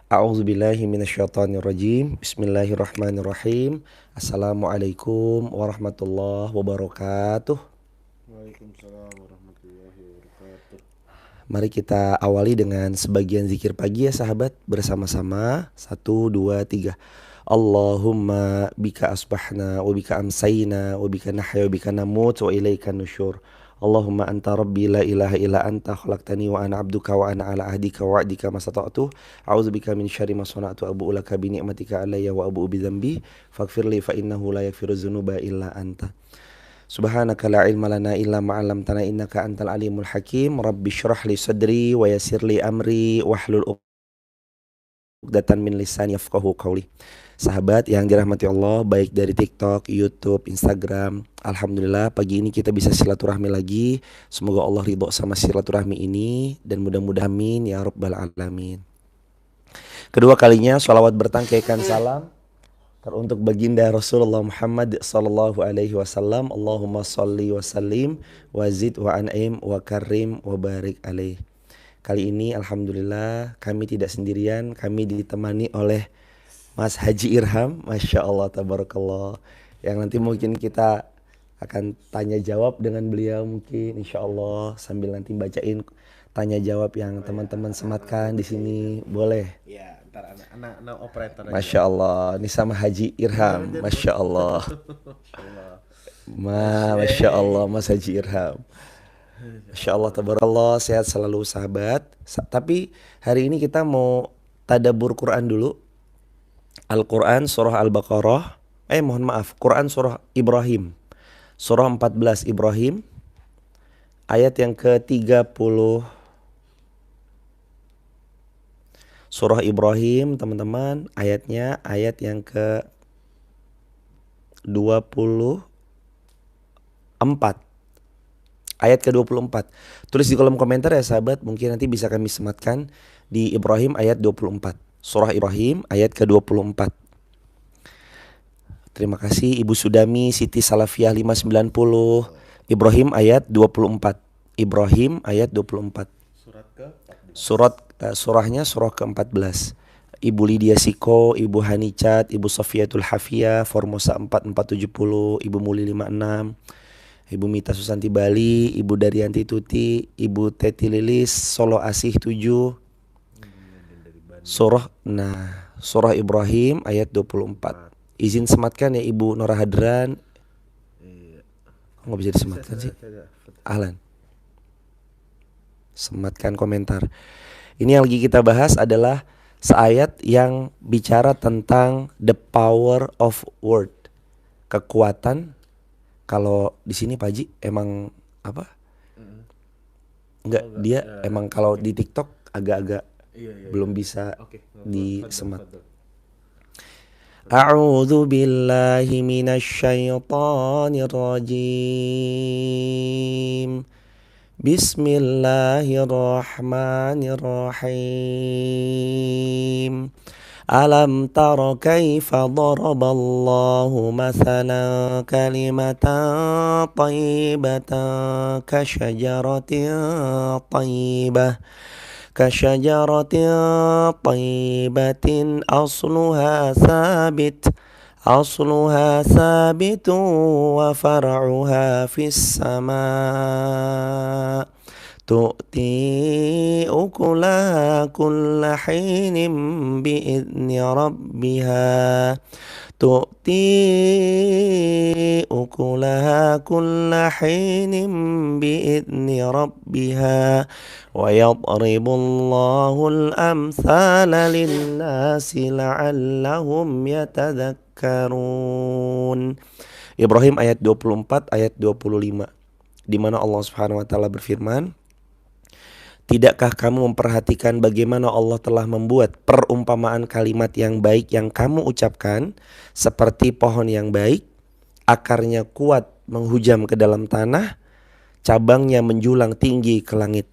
A'udzubillahi minasyaitonirrajim. Bismillahirrahmanirrahim. Assalamualaikum warahmatullahi wabarakatuh. Waalaikumsalam warahmatullahi wabarakatuh. Mari kita awali dengan sebagian zikir pagi ya sahabat, bersama-sama. 1, 2, 3. Allahumma bika asbahna wa bika amsayna wa bika nahya wa bika namut wa ilaika nusyur. Allahumma anta rabbi la ilaha illa anta khalaqtani wa ana abduka wa ana ala ahdika wa wa'dika mastata'tu. A'udzubika min syarri ma sana'tu abu'u laka bi ni'matika alayya wa abu'u bi dzambi faghfirli fa innahu la yaghfiru dzunuba illa anta. Subhanaka la ilma lana illa ma 'allamtana innaka antal alimul hakim. Rabbi shrah li sadri wa yassir li amri wahlul 'uqdatam min lisani yafqahu qawli. Sahabat yang dirahmati Allah, baik dari TikTok, YouTube, Instagram, alhamdulillah pagi ini kita bisa silaturahmi lagi. Semoga Allah ridho sama silaturahmi ini dan mudah-mudahan amin ya rabbal alamin. Kedua kalinya sholawat bertangkaikan salam teruntuk baginda Rasulullah Muhammad sallallahu alaihi wasallam. Allahumma sholli wa sallim wa zid wa an'im wa karim wa barik alaih. Kali ini alhamdulillah kami tidak sendirian, kami ditemani oleh Mas Haji Irham, Masya Allah, tabarakallah. Yang nanti mungkin kita akan tanya jawab dengan beliau mungkin insya Allah sambil nanti bacain tanya jawab yang teman-teman sematkan di sini, boleh? Ya, ntar anak operator aja. Masya Allah, ini sama Haji Irham, Masya Allah. Insyaallah. Masya Allah, Mas Haji Irham. Masya Allah, tabarakallah, sehat selalu sahabat. Tapi hari ini kita mau tadabbur Quran dulu. Al-Quran surah Al-Baqarah, Quran surah Ibrahim, surah 14 Ibrahim, ayat yang ke-30. Surah Ibrahim teman-teman, ayatnya ayat yang ke-24. Ayat ke-24. Tulis di kolom komentar ya sahabat, mungkin nanti bisa kami sematkan di Ibrahim ayat 24. Surah Ibrahim ayat ke-24. Terima kasih Ibu Sudami Siti Salafiyah 590. Ibrahim ayat 24. Ibrahim ayat 24. Surat ke-14. Surahnya surah ke-14. Ibu Lydia Siko, Ibu Hanicat, Ibu Sofiatul Hafiyah, Formosa 4470, Ibu Muli 56, Ibu Mita Susanti Bali, Ibu Daryanti Tuti, Ibu Teti Lilis Solo Asih 7. Surah Ibrahim ayat 24. Izin sematkan ya Ibu Nora Hadran. Nggak bisa disematkan sih? Ahlan. Sematkan komentar. Ini yang lagi kita bahas adalah seayat yang bicara tentang the power of word. Kekuatan. Kalau di sini Pak Haji emang apa? Enggak, dia emang kalau di TikTok agak-agak belum bisa disemat. A'udzu billahi minasy syaithanir rajim. Bismillahirrahmanirrahim. Alam tara kaifa daraballahu mathalan kalimatan thayyibatan كشجرة طيبة أصلها ثابت وفرعها في السماء تؤتي أكلها كل حين بإذن ربها ويضرب الله الأمثال للناس لعلهم يتذكرون. Ibrahim ayat 24 ayat 25, di mana Allah Subhanahu wa taala berfirman, tidakkah kamu memperhatikan bagaimana Allah telah membuat perumpamaan kalimat yang baik yang kamu ucapkan seperti pohon yang baik, akarnya kuat menghujam ke dalam tanah, cabangnya menjulang tinggi ke langit.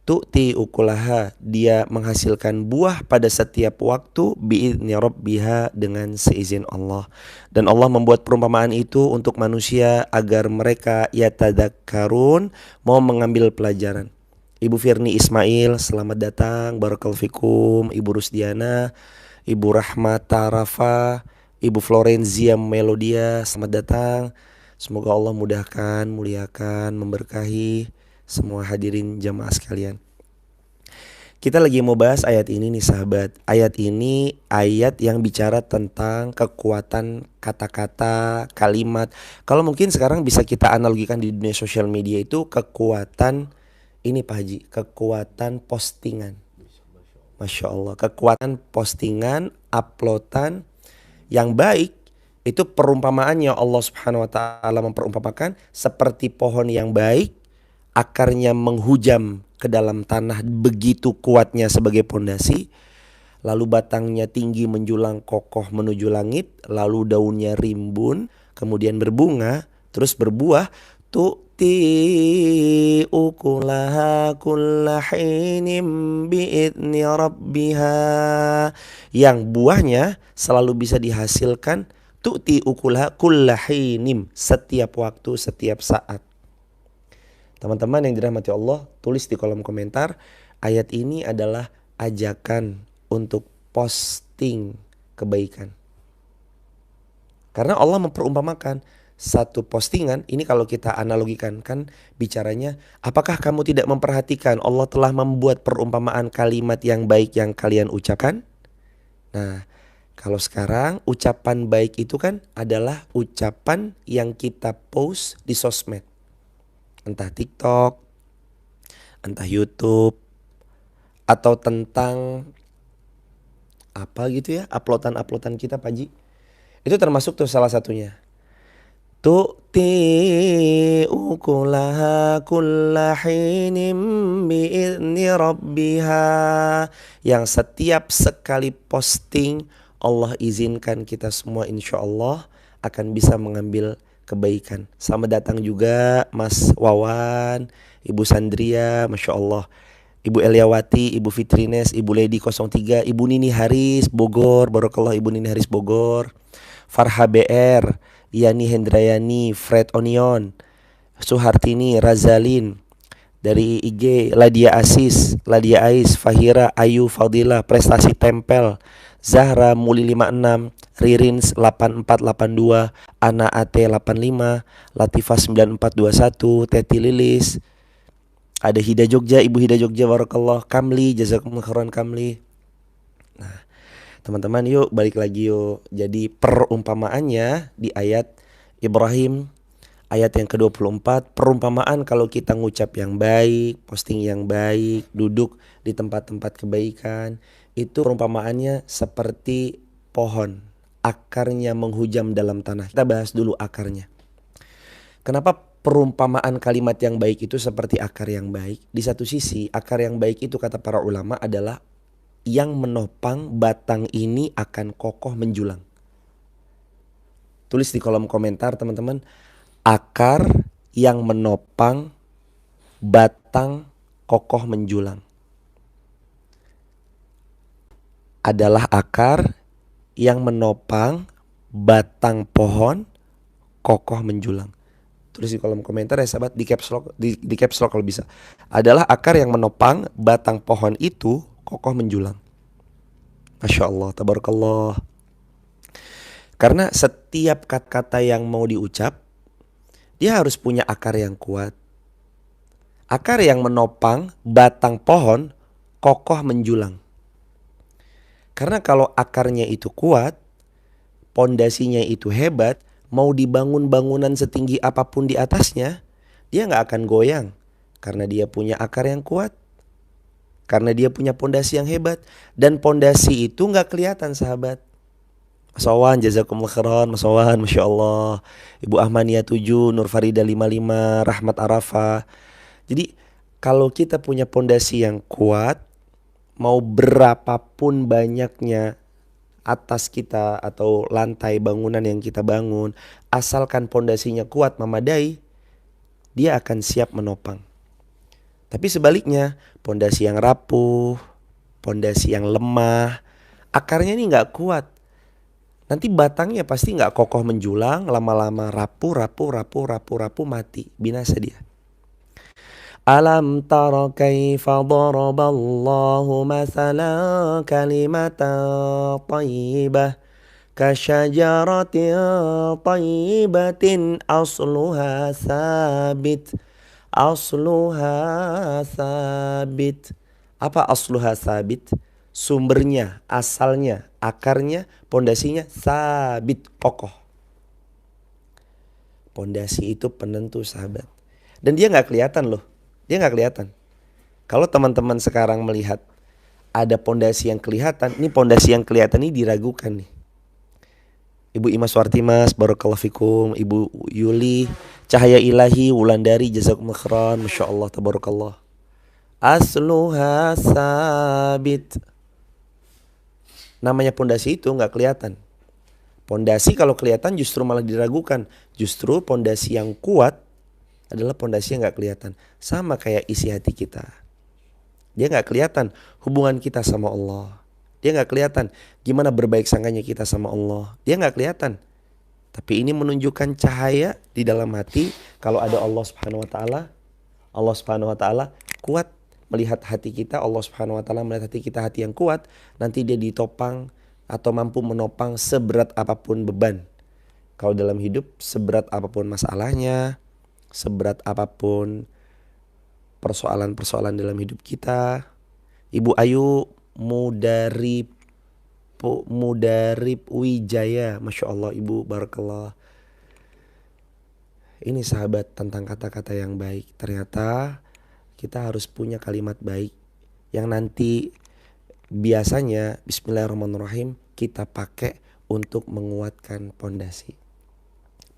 Tu'ti ukulaha, dia menghasilkan buah pada setiap waktu, bi'izni rabbiha, dengan seizin Allah. Dan Allah membuat perumpamaan itu untuk manusia agar mereka yatadakkarun, mau mengambil pelajaran. Ibu Firni Ismail, selamat datang. Barakallahu fikum. Ibu Rusdiana, Ibu Rahmat Tarafa, Ibu Florenzia Melodia, selamat datang. Semoga Allah mudahkan, muliakan, memberkahi semua hadirin jamaah sekalian. Kita lagi mau bahas ayat ini nih sahabat. Ayat ini ayat yang bicara tentang kekuatan kata-kata, kalimat. Kalau mungkin sekarang bisa kita analogikan di dunia sosial media itu kekuatan ini Pak Haji, kekuatan postingan. Masya Allah, kekuatan postingan, uploadan yang baik. Itu perumpamaannya Allah Subhanahu wa ta'ala memperumpamakan seperti pohon yang baik, akarnya menghujam ke dalam tanah begitu kuatnya sebagai pondasi, lalu batangnya tinggi menjulang kokoh menuju langit, lalu daunnya rimbun, kemudian berbunga, terus berbuah, tu'ti ukulaha kulla hinim bi'idni rabbiha, yang buahnya selalu bisa dihasilkan, tu'ti ukulaha kulla hinim, setiap waktu, setiap saat. Teman-teman yang dirahmati Allah, tulis di kolom komentar, ayat ini adalah ajakan untuk posting kebaikan. Karena Allah memperumpamakan satu postingan, ini kalau kita analogikan kan bicaranya, apakah kamu tidak memperhatikan Allah telah membuat perumpamaan kalimat yang baik yang kalian ucapkan? Nah, kalau sekarang ucapan baik itu kan adalah ucapan yang kita post di sosmed. Entah TikTok, entah YouTube, atau tentang apa gitu ya, uploadan kita Pak Ji. Itu termasuk tuh salah satunya. Tu'ti ukulaha kulla hinim bi'idni rabbiha, yang setiap sekali posting Allah izinkan kita semua insya Allah akan bisa mengambil kebaikan. Selamat datang juga Mas Wawan, Ibu Sandria, Masya Allah, Ibu Eliawati, Ibu Fitrines, Ibu Lady 03, Ibu Nini Haris Bogor, Barakallah Ibu Nini Haris Bogor, Farha BR, Yani Hendrayani, Fred Onion, Suhartini, Razalin, dari IG Ladia Asis, Ladia Ais, Fahira, Ayu, Fadila, Prestasi Tempel, Zahra Muli 56, Ririns 8482, Ana AT 85, Latifah 9421, Teti Lilis, ada Hida Jogja, Ibu Hida Jogja, Barakallah, Kamli, Jazakumullah khairan Kamli. Nah, teman-teman yuk balik lagi yuk. Jadi perumpamaannya di ayat Ibrahim ayat yang ke-24, perumpamaan kalau kita ngucap yang baik, posting yang baik, duduk di tempat-tempat kebaikan, itu perumpamaannya seperti pohon, akarnya menghujam dalam tanah. Kita bahas dulu akarnya. Kenapa perumpamaan kalimat yang baik itu seperti akar yang baik? Di satu sisi, akar yang baik itu kata para ulama adalah yang menopang batang ini akan kokoh menjulang. Tulis di kolom komentar teman-teman, akar yang menopang batang kokoh menjulang adalah akar yang menopang batang pohon kokoh menjulang. Tulis di kolom komentar ya sahabat, di caps lock, di caps lock kalau bisa. Adalah akar yang menopang batang pohon itu kokoh menjulang. Masya Allah, tabarakallah. Karena setiap kata-kata yang mau diucap, dia harus punya akar yang kuat. Akar yang menopang batang pohon kokoh menjulang. Karena kalau akarnya itu kuat, pondasinya itu hebat, mau dibangun bangunan setinggi apapun di atasnya, dia gak akan goyang. Karena dia punya akar yang kuat. Karena dia punya pondasi yang hebat. Dan pondasi itu gak kelihatan sahabat. Mas Wawan, jazakumullah khairan, Mas Wawan, Masya Allah. Ibu Ahmania 7, Nur Farida 55, Rahmat Arafah. Jadi kalau kita punya pondasi yang kuat, mau berapapun banyaknya atas kita atau lantai bangunan yang kita bangun, asalkan pondasinya kuat memadai, dia akan siap menopang. Tapi sebaliknya, pondasi yang rapuh, pondasi yang lemah, akarnya ini gak kuat, nanti batangnya pasti gak kokoh menjulang, lama-lama rapuh, mati, binasa dia. Alam tara kaifa daraballahu mathalan kalimatan thayyibah kasyajaratin thayyibatin asluha sabit. Apa asluha sabit? Sumbernya, asalnya, akarnya, pondasinya sabit, kokoh. Pondasi itu penentu, sahabat. Dan dia nggak kelihatan loh. Dia nggak kelihatan. Kalau teman-teman sekarang melihat ada pondasi yang kelihatan, ini pondasi yang kelihatan ini diragukan nih. Ibu Imas Wartimas, barakallahu fikum. Ibu Yuli, Cahaya Ilahi, Wulandari, jazakumullah khairan, masya Allah, tabarakallah. Asluha sabit. Namanya pondasi itu nggak kelihatan. Pondasi kalau kelihatan justru malah diragukan. Justru pondasi yang kuat adalah pondasi yang nggak kelihatan. Sama kayak isi hati kita. Dia nggak kelihatan hubungan kita sama Allah. Dia nggak kelihatan gimana berbaik sangkanya kita sama Allah. Dia nggak kelihatan. Tapi ini menunjukkan cahaya di dalam hati. Kalau ada Allah Subhanahu Wa Taala, Allah Subhanahu Wa Taala kuat melihat hati kita. Allah Subhanahu Wa Taala melihat hati kita, hati yang kuat. Nanti dia ditopang atau mampu menopang seberat apapun beban. Kalau dalam hidup, seberat apapun masalahnya, seberat apapun persoalan-persoalan dalam hidup kita. Ibu Ayu Mudarip Wijaya, masya Allah ibu, barakallah. Ini sahabat tentang kata-kata yang baik. Ternyata kita harus punya kalimat baik yang nanti biasanya bismillahirrahmanirrahim kita pakai untuk menguatkan pondasi.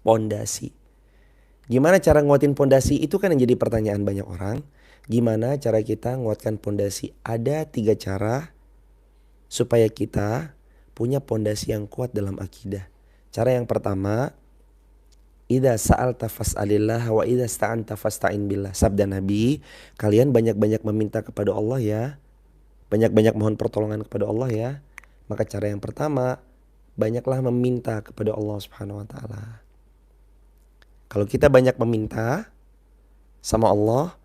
Pondasi. Gimana cara nguatin pondasi? Itu kan yang jadi pertanyaan banyak orang. Gimana cara kita nguatkan pondasi? Ada 3 cara supaya kita punya pondasi yang kuat dalam akidah. Cara yang pertama, idza sa'alta fas'alillah wa idza sta'anta fasta'in billah. Sabda Nabi, kalian banyak-banyak meminta kepada Allah ya. Banyak-banyak mohon pertolongan kepada Allah ya. Maka cara yang pertama, banyaklah meminta kepada Allah Subhanahu wa taala. Kalau kita banyak meminta sama Allah,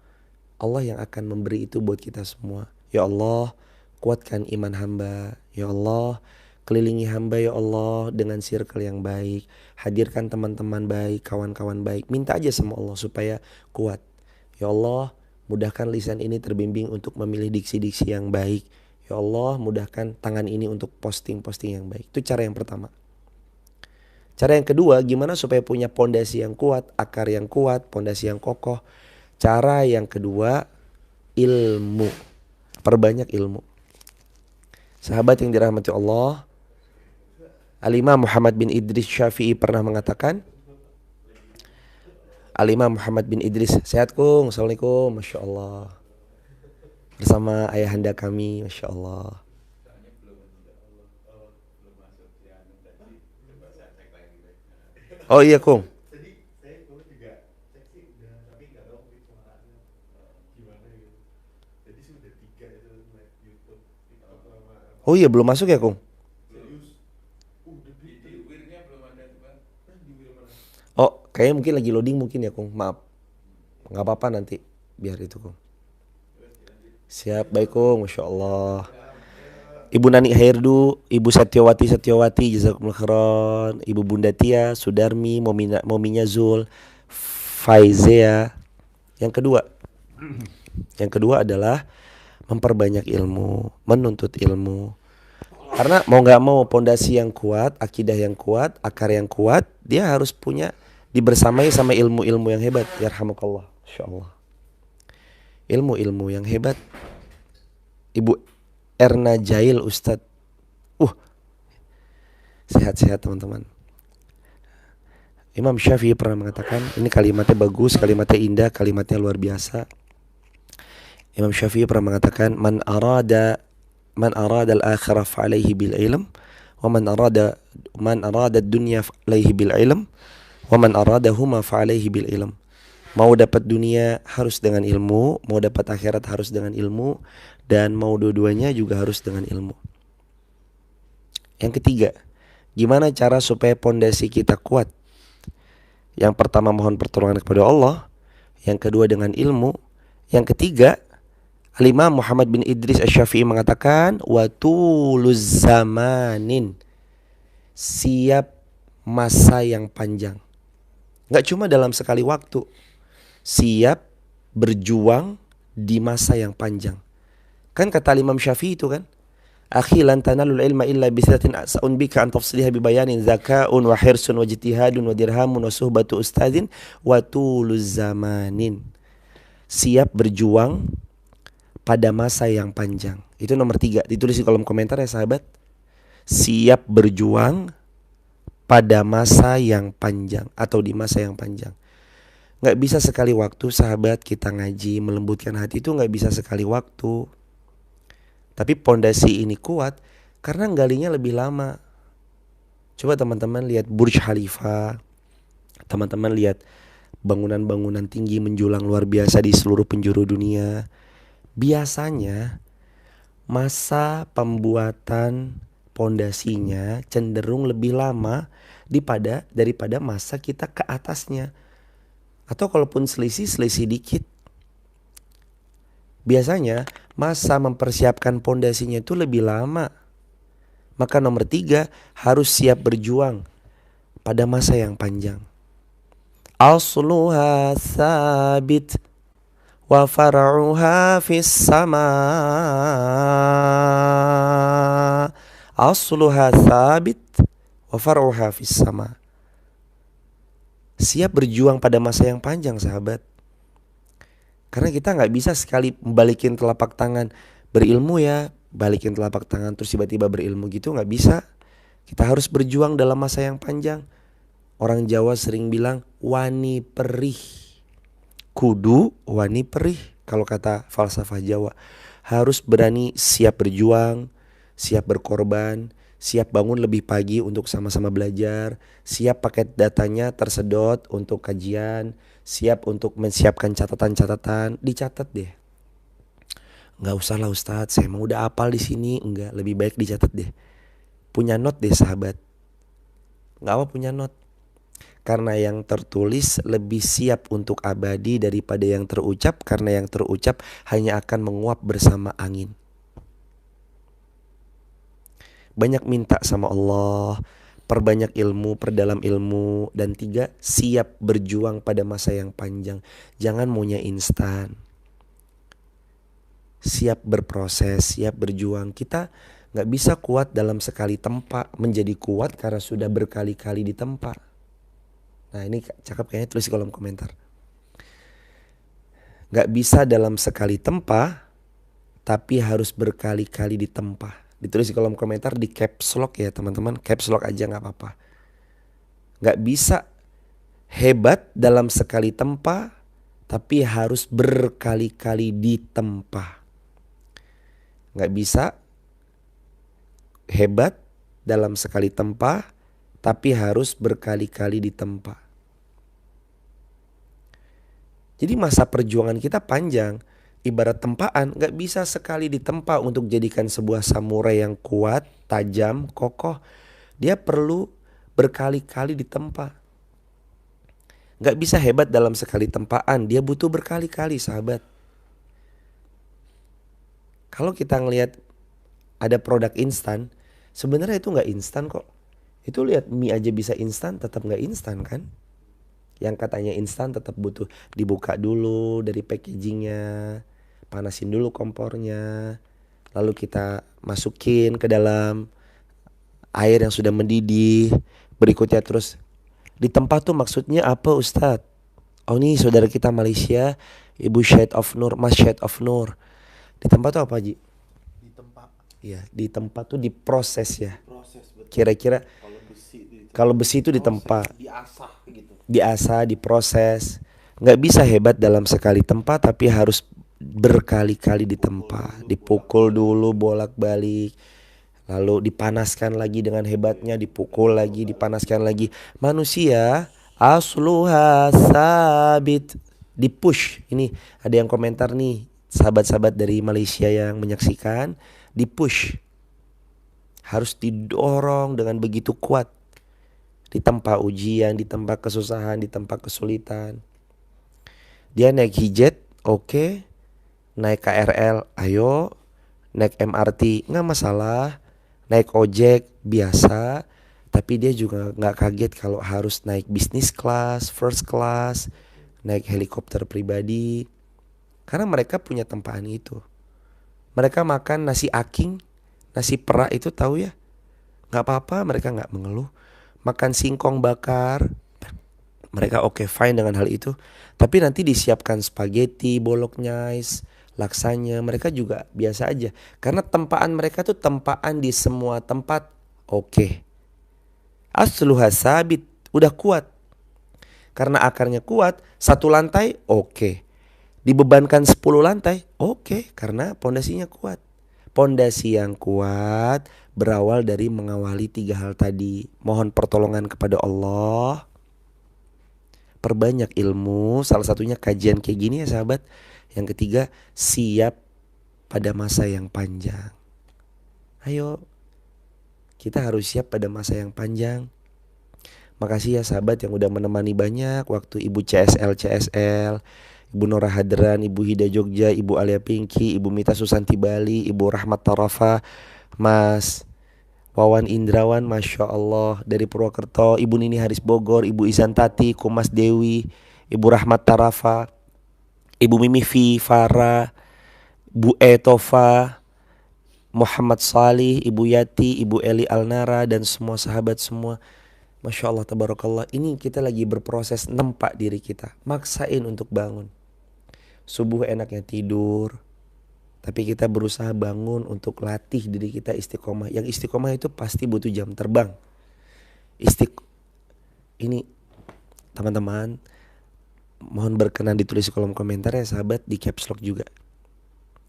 Allah yang akan memberi itu buat kita semua. Ya Allah, kuatkan iman hamba. Ya Allah, kelilingi hamba ya Allah dengan circle yang baik. Hadirkan teman-teman baik, kawan-kawan baik. Minta aja sama Allah supaya kuat. Ya Allah, mudahkan lisan ini terbimbing untuk memilih diksi-diksi yang baik. Ya Allah, mudahkan tangan ini untuk posting-posting yang baik. Itu cara yang pertama. Cara yang kedua, gimana supaya punya pondasi yang kuat, akar yang kuat, pondasi yang kokoh. Cara yang kedua, ilmu. Perbanyak ilmu. Sahabat yang dirahmati Allah, Al-Imam Muhammad bin Idris Syafi'i pernah mengatakan, Al-Imam Muhammad bin Idris, sehat kung, assalamualaikum, masya Allah. Bersama ayahanda kami, masya Allah. Oh iya kung. Oh iya belum masuk ya kung. Oh kayaknya mungkin lagi loading mungkin ya kung. Maaf. Nggak apa-apa nanti biar itu kung. Siap, baik kung, masya Allah. Ibu Nani Hairdu, Ibu Satyawati jazakumullah khairan, Ibu Bunda Tia, Sudarmi, Mominya Zul, Faizea. Yang kedua adalah memperbanyak ilmu, menuntut ilmu. Karena mau nggak mau pondasi yang kuat, akidah yang kuat, akar yang kuat, dia harus punya dibersamai sama ilmu-ilmu yang hebat. Yarhamukallah, insyaallah. Ilmu-ilmu yang hebat. Ibu Erna Jail Ustadz. Sehat-sehat teman-teman. Imam Syafi'i pernah mengatakan, ini kalimatnya bagus, kalimatnya indah, kalimatnya luar biasa. Imam Syafi'i pernah mengatakan, man arada al-akhirah fa'alaihi bil ilm, wa man arada ad-dunya fa'alaihi bil ilm, wa man aradahuma fa'alaihi bil ilm. Mau dapat dunia harus dengan ilmu, mau dapat akhirat harus dengan ilmu, dan mau dua-duanya juga harus dengan ilmu. Yang ketiga, gimana cara supaya pondasi kita kuat? Yang pertama mohon pertolongan kepada Allah, yang kedua dengan ilmu, Yang ketiga, Al-Imam Muhammad bin Idris Asy-Syafi'i mengatakan wa tuluz zamanin, siap masa yang panjang. Gak cuma dalam sekali waktu, siap berjuang di masa yang panjang. Kan kata Imam Syafi'i itu kan, akhi lan tanalul ilma illa bisatin as'un bika an tafsiliha bibayanin zaka'un wa hirsun wa jitihadun wa dirhamun wa suhbatu ustadin wa tuluz zamanin. Siap berjuang pada masa yang panjang. Itu nomor 3, ditulis di kolom komentar ya sahabat. Siap berjuang pada masa yang panjang atau di masa yang panjang. Gak bisa sekali waktu sahabat kita ngaji, melembutkan hati itu gak bisa sekali waktu. Tapi pondasi ini kuat karena galinya lebih lama. Coba teman-teman lihat Burj Khalifa, teman-teman lihat bangunan-bangunan tinggi menjulang luar biasa di seluruh penjuru dunia. Biasanya masa pembuatan pondasinya cenderung lebih lama daripada masa kita ke atasnya. Atau kalaupun selisih dikit. Biasanya masa mempersiapkan pondasinya itu lebih lama. Maka nomor 3, harus siap berjuang pada masa yang panjang. Asluha sabit wa far'uha fis sama. Asluha sabit wa far'uha fis sama. Siap berjuang pada masa yang panjang sahabat. Karena kita gak bisa sekali balikin telapak tangan, berilmu ya, balikin telapak tangan terus tiba-tiba berilmu gitu, gak bisa. Kita harus berjuang dalam masa yang panjang. Orang Jawa sering bilang wani perih, kudu wani perih. Kalau kata falsafah Jawa, harus berani siap berjuang, siap berkorban, siap bangun lebih pagi untuk sama-sama belajar, siap paket datanya tersedot untuk kajian, siap untuk menyiapkan catatan-catatan. Dicatat deh. Nggak usah lah Ustadz, saya emang udah hafal di sini. Enggak, lebih baik dicatat deh. Punya not deh sahabat. Nggak apa punya not. Karena yang tertulis lebih siap untuk abadi daripada yang terucap. Karena yang terucap hanya akan menguap bersama angin. Banyak minta sama Allah, perbanyak ilmu, perdalam ilmu. Dan 3, siap berjuang pada masa yang panjang. Jangan maunya instan. Siap berproses, siap berjuang. Kita gak bisa kuat dalam sekali tempa. Menjadi kuat karena sudah berkali-kali ditempa. Nah ini cakep kayaknya, tulis di kolom komentar. Gak bisa dalam sekali tempa, tapi harus berkali-kali ditempa. Ditulis di kolom komentar di caps lock ya teman-teman. Caps lock aja gak apa-apa. Gak bisa hebat dalam sekali tempa, tapi harus berkali-kali ditempa. Gak bisa hebat dalam sekali tempa, tapi harus berkali-kali ditempa. Jadi masa perjuangan kita panjang. Ibarat tempaan, gak bisa sekali ditempa untuk jadikan sebuah samurai yang kuat, tajam, kokoh. Dia perlu berkali-kali ditempa. Gak bisa hebat dalam sekali tempaan, dia butuh berkali-kali sahabat. Kalau kita ngelihat ada produk instan, sebenarnya itu gak instan kok. Itu lihat mie aja bisa instan, tetap gak instan kan. Yang katanya instan tetap butuh dibuka dulu dari packagingnya, panasin dulu kompornya, lalu kita masukin ke dalam air yang sudah mendidih. Berikutnya terus ditempa tuh maksudnya apa Ustadz? Oh ini saudara kita Malaysia, Ibu Syed of Nur, Mas Syed of Nur. Ditempa tuh apa Ji? Ditempa. Iya, ditempa tuh diproses ya. Proses betul. Kira-kira kalau besi itu ditempa, diasah gitu. Diasah, diproses. Gak bisa hebat dalam sekali tempa, tapi harus berkali-kali ditempa. Dipukul dulu bolak-balik, lalu dipanaskan lagi dengan hebatnya, dipukul lagi, dipanaskan lagi. Manusia asluha sabit, dipush. Ini ada yang komentar nih, sahabat-sahabat dari Malaysia yang menyaksikan, dipush. Harus didorong dengan begitu kuat. Ditempa ujian, ditempa kesusahan, ditempa kesulitan. Dia naik hijet, oke. naik KRL, ayo. Naik MRT, nggak masalah. Naik ojek, biasa. Tapi dia juga nggak kaget kalau harus naik business class, first class, naik helikopter pribadi. Karena mereka punya tempaan itu. Mereka makan nasi aking, nasi perak itu tahu ya. Nggak apa-apa, mereka nggak mengeluh. Makan singkong bakar, mereka oke, fine dengan hal itu. Tapi nanti disiapkan spaghetti, bolognese, laksanya, mereka juga biasa aja. Karena tempaan mereka tuh tempaan di semua tempat oke. Asluha sabit, udah kuat. Karena akarnya kuat, satu lantai oke. Dibebankan 10 lantai oke, karena pondasinya kuat. Pondasi yang kuat berawal dari mengawali 3 hal tadi. Mohon pertolongan kepada Allah. Perbanyak ilmu, salah satunya kajian kayak gini ya sahabat. Yang ketiga, siap pada masa yang panjang. Ayo, kita harus siap pada masa yang panjang. Makasih ya sahabat yang udah menemani banyak waktu. Ibu CSL, Ibu Nora Hadran, Ibu Hida Jogja, Ibu Alia Pinky, Ibu Mita Susanti Bali, Ibu Rahmat Tarafa, Mas Wawan Indrawan, Masya Allah dari Purwokerto, Ibu Nini Haris Bogor, Ibu Izan Tati, Kumas Dewi, Ibu Rahmat Tarafa, Ibu Mimi V, Farah, Bu Tova, Muhammad Salih, Ibu Yati, Ibu Eli Alnara, dan semua sahabat semua. Masya Allah, tabarakallah. Ini kita lagi berproses nempak diri kita, maksain untuk bangun. Subuh enaknya tidur, tapi kita berusaha bangun untuk latih diri kita istiqomah. Yang istiqomah itu pasti butuh jam terbang. Ini teman-teman, mohon berkenan ditulis di kolom komentar ya sahabat, di caps lock juga.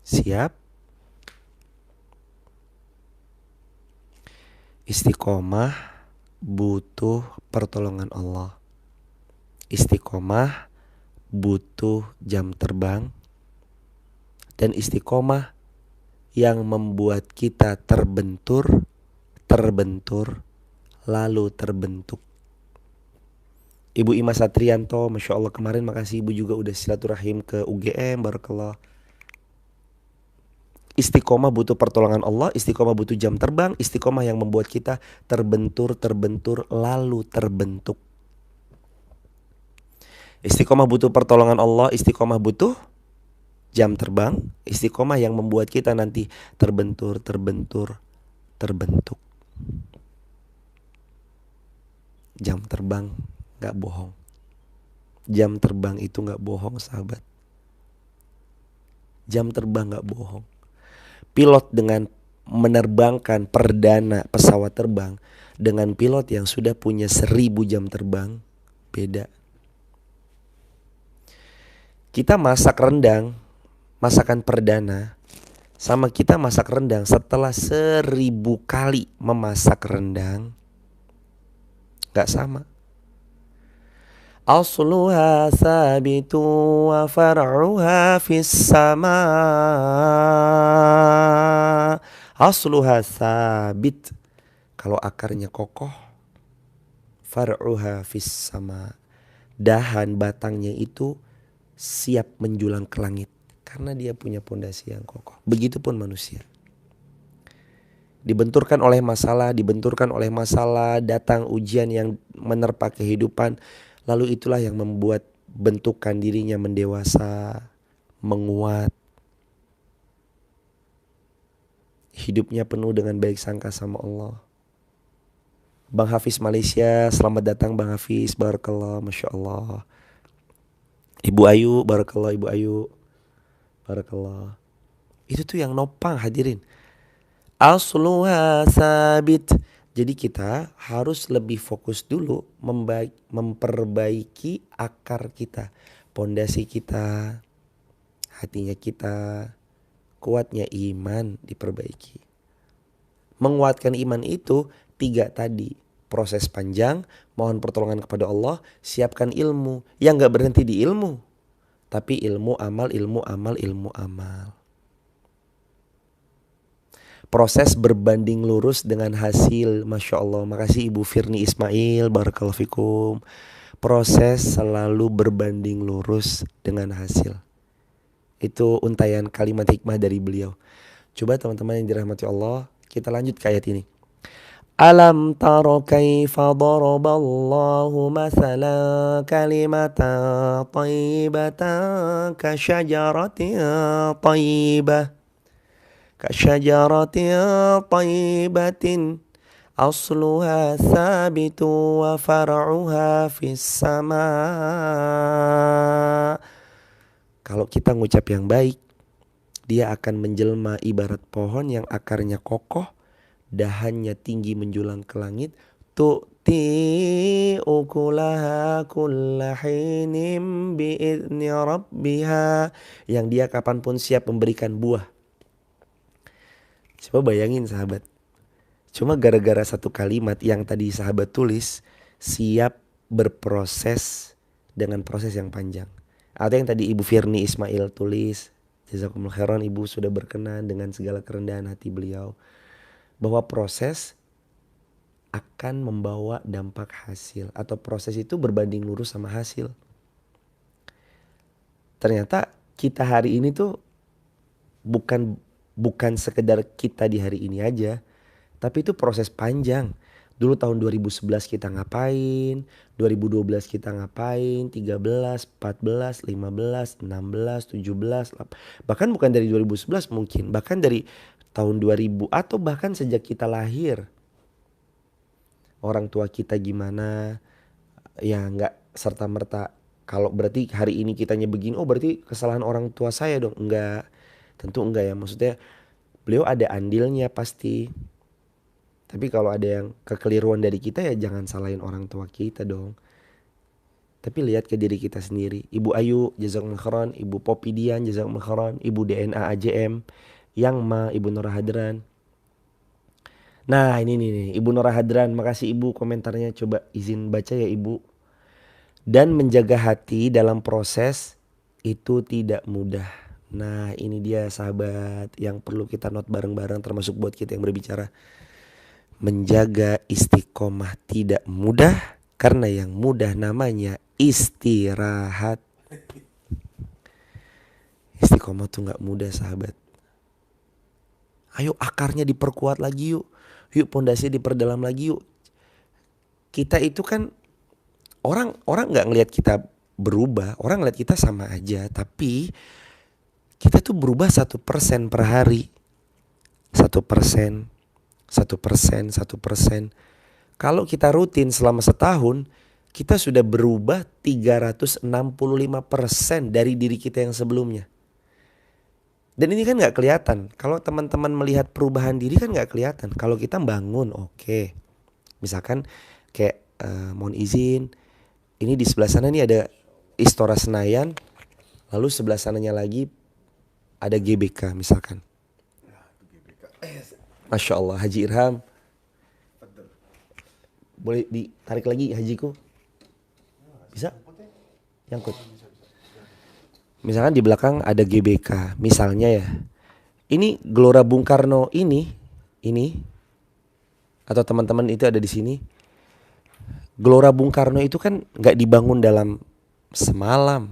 Siap? Istiqomah butuh pertolongan Allah. Istiqomah butuh jam terbang. Dan istiqomah yang membuat kita terbentur, lalu terbentuk. Ibu Ima Satrianto, Masya Allah, kemarin makasih Ibu juga udah silaturahim ke UGM, barakallah. Istiqomah butuh pertolongan Allah, istiqomah butuh jam terbang, istiqomah yang membuat kita terbentur, lalu terbentuk. Istiqomah butuh pertolongan Allah, istiqomah butuh jam terbang, istiqomah yang membuat kita nanti terbentur, terbentuk. Jam terbang gak bohong. Jam terbang itu gak bohong sahabat. Jam terbang gak bohong. Pilot dengan menerbangkan perdana pesawat terbang dengan pilot yang sudah punya 1000 jam terbang beda. Kita masak rendang, masakan perdana, sama kita masak rendang setelah 1000 kali memasak rendang, gak sama. Asluha sabitu wa far'uha fis sama. Asluha sabit, kalau akarnya kokoh. Far'uha fis sama, dahan batangnya itu siap menjulang ke langit karena dia punya pondasi yang kokoh. Begitupun manusia. Dibenturkan oleh masalah, datang ujian yang menerpa kehidupan. Lalu itulah yang membuat bentukan dirinya mendewasa, menguat. Hidupnya penuh dengan baik sangka sama Allah. Bang Hafiz Malaysia, selamat datang Bang Hafiz, barakallah, Masya Allah. Ibu Ayu, barakallah Ibu Ayu, barakallah. Itu tuh yang nopang hadirin. Asluha sabit. Jadi kita harus lebih fokus dulu memperbaiki akar kita, pondasi kita, hatinya kita, kuatnya iman diperbaiki. Menguatkan iman itu 3 tadi. Proses panjang, mohon pertolongan kepada Allah, siapkan ilmu. Yang gak berhenti di ilmu, tapi ilmu amal. Proses berbanding lurus dengan hasil. Masya Allah, makasih Ibu Firni Ismail, barakallahu fikum. Proses selalu berbanding lurus dengan hasil. Itu untayan kalimat hikmah dari beliau. Coba teman-teman yang dirahmati Allah, kita lanjut ke ayat ini. Alam taro kaifa daraballahu mathalan kalimatan thayyibatan kasyajaratin thayyibatin asluha thabitu wa far'uha fis sama. Kalau kita ngucap yang baik, dia akan menjelma ibarat pohon yang akarnya kokoh, dahannya tinggi menjulang ke langit. Tu'ti ukulaha kulla hinim bi'idni rabbiha. Yang dia kapanpun siap memberikan buah. Coba bayangin sahabat. Cuma gara-gara satu kalimat yang tadi sahabat tulis, siap berproses dengan proses yang panjang. Atau yang tadi Ibu Firni Ismail tulis, jazakumullah khairan, Ibu sudah berkenan dengan segala kerendahan hati beliau, bahwa proses akan membawa dampak hasil, atau proses itu berbanding lurus sama hasil. Ternyata kita hari ini tuh bukan sekedar kita di hari ini aja, tapi itu proses panjang. Dulu tahun 2011 kita ngapain, 2012 kita ngapain, 13, 14, 15, 16, 17, bahkan bukan dari 2011 mungkin, bahkan dari tahun 2000 atau bahkan sejak kita lahir. Orang tua kita gimana, ya nggak serta-merta kalau berarti hari ini kitanya begini, oh berarti kesalahan orang tua saya dong. Enggak, tentu enggak ya, maksudnya beliau ada andilnya pasti. Tapi kalau ada yang kekeliruan dari kita ya jangan salahin orang tua kita dong. Tapi lihat ke diri kita sendiri. Ibu Ayu jazakumullah khairan, Ibu Popi Dian jazakumullah khairan, Ibu DNA AJM, Yang Ma, Ibu Nora Hadran. Nah ini nih Ibu Nora Hadran, makasih Ibu komentarnya, coba izin baca ya Ibu. Dan menjaga hati dalam proses itu tidak mudah. Nah ini dia sahabat yang perlu kita note bareng-bareng, termasuk buat kita yang berbicara. Menjaga istiqomah tidak mudah, karena yang mudah namanya istirahat. Istiqomah tuh gak mudah sahabat. Ayo akarnya diperkuat lagi yuk. Yuk pondasinya diperdalam lagi yuk. Kita itu kan orang gak ngelihat kita berubah, orang ngelihat kita sama aja. Tapi kita tuh berubah 1% per hari. 1%. 1%. Kalau kita rutin selama setahun, kita sudah berubah 365% dari diri kita yang sebelumnya. Dan ini kan gak kelihatan. Kalau teman-teman melihat perubahan diri kan gak kelihatan. Kalau kita bangun, oke. Misalkan kayak mohon izin, ini di sebelah sana nih ada Istora Senayan, lalu sebelah sananya lagi ada GBK misalkan. Masya Allah, Haji Irham. Boleh ditarik lagi hajiku? Bisa? Nyangkut. Misalkan di belakang ada GBK, misalnya ya. Ini Gelora Bung Karno ini atau teman-teman itu ada di sini. Gelora Bung Karno itu kan nggak dibangun dalam semalam.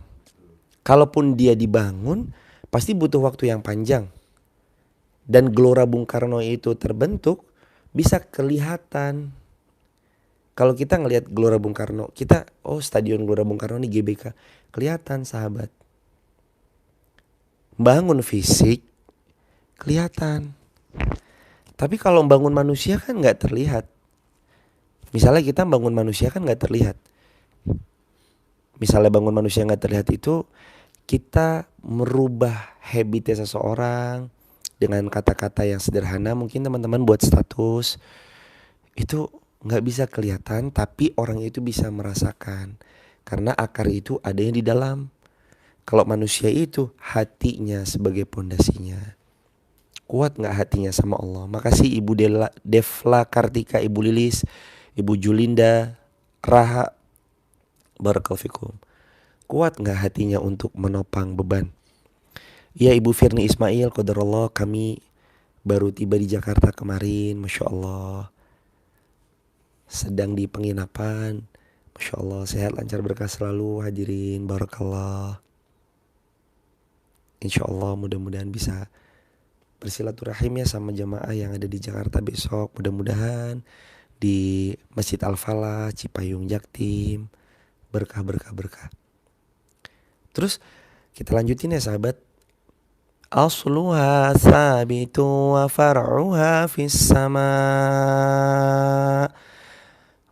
Kalaupun dia dibangun, pasti butuh waktu yang panjang. Dan Gelora Bung Karno itu terbentuk bisa kelihatan. Kalau kita ngelihat Gelora Bung Karno, kita stadion Gelora Bung Karno ini GBK, kelihatan sahabat. Bangun fisik kelihatan. Tapi kalau bangun manusia kan nggak terlihat. Misalnya kita bangun manusia kan nggak terlihat. Misalnya bangun manusia nggak terlihat itu, kita merubah habitnya seseorang dengan kata-kata yang sederhana, mungkin teman-teman buat status, itu gak bisa kelihatan, tapi orang itu bisa merasakan. Karena akar itu ada yang di dalam. Kalau manusia itu hatinya sebagai pondasinya. Kuat gak hatinya sama Allah? Makasih Ibu Devla Kartika, Ibu Lilis, Ibu Julinda, Raha, barakallahu fikum. Kuat gak hatinya untuk menopang beban? Ya Ibu Firni Ismail, qadarullah, kami baru tiba di Jakarta kemarin, Masya Allah. Sedang di penginapan, Masya Allah, sehat lancar berkah selalu hadirin, barakallah. Insya Allah mudah-mudahan bisa bersilaturahim ya sama jamaah yang ada di Jakarta besok. Mudah-mudahan di Masjid Al-Falah, Cipayung, Jaktim, berkah berkah berkah. Terus kita lanjutin ya sahabat. Asluha sabitu wa far'uha fis sama.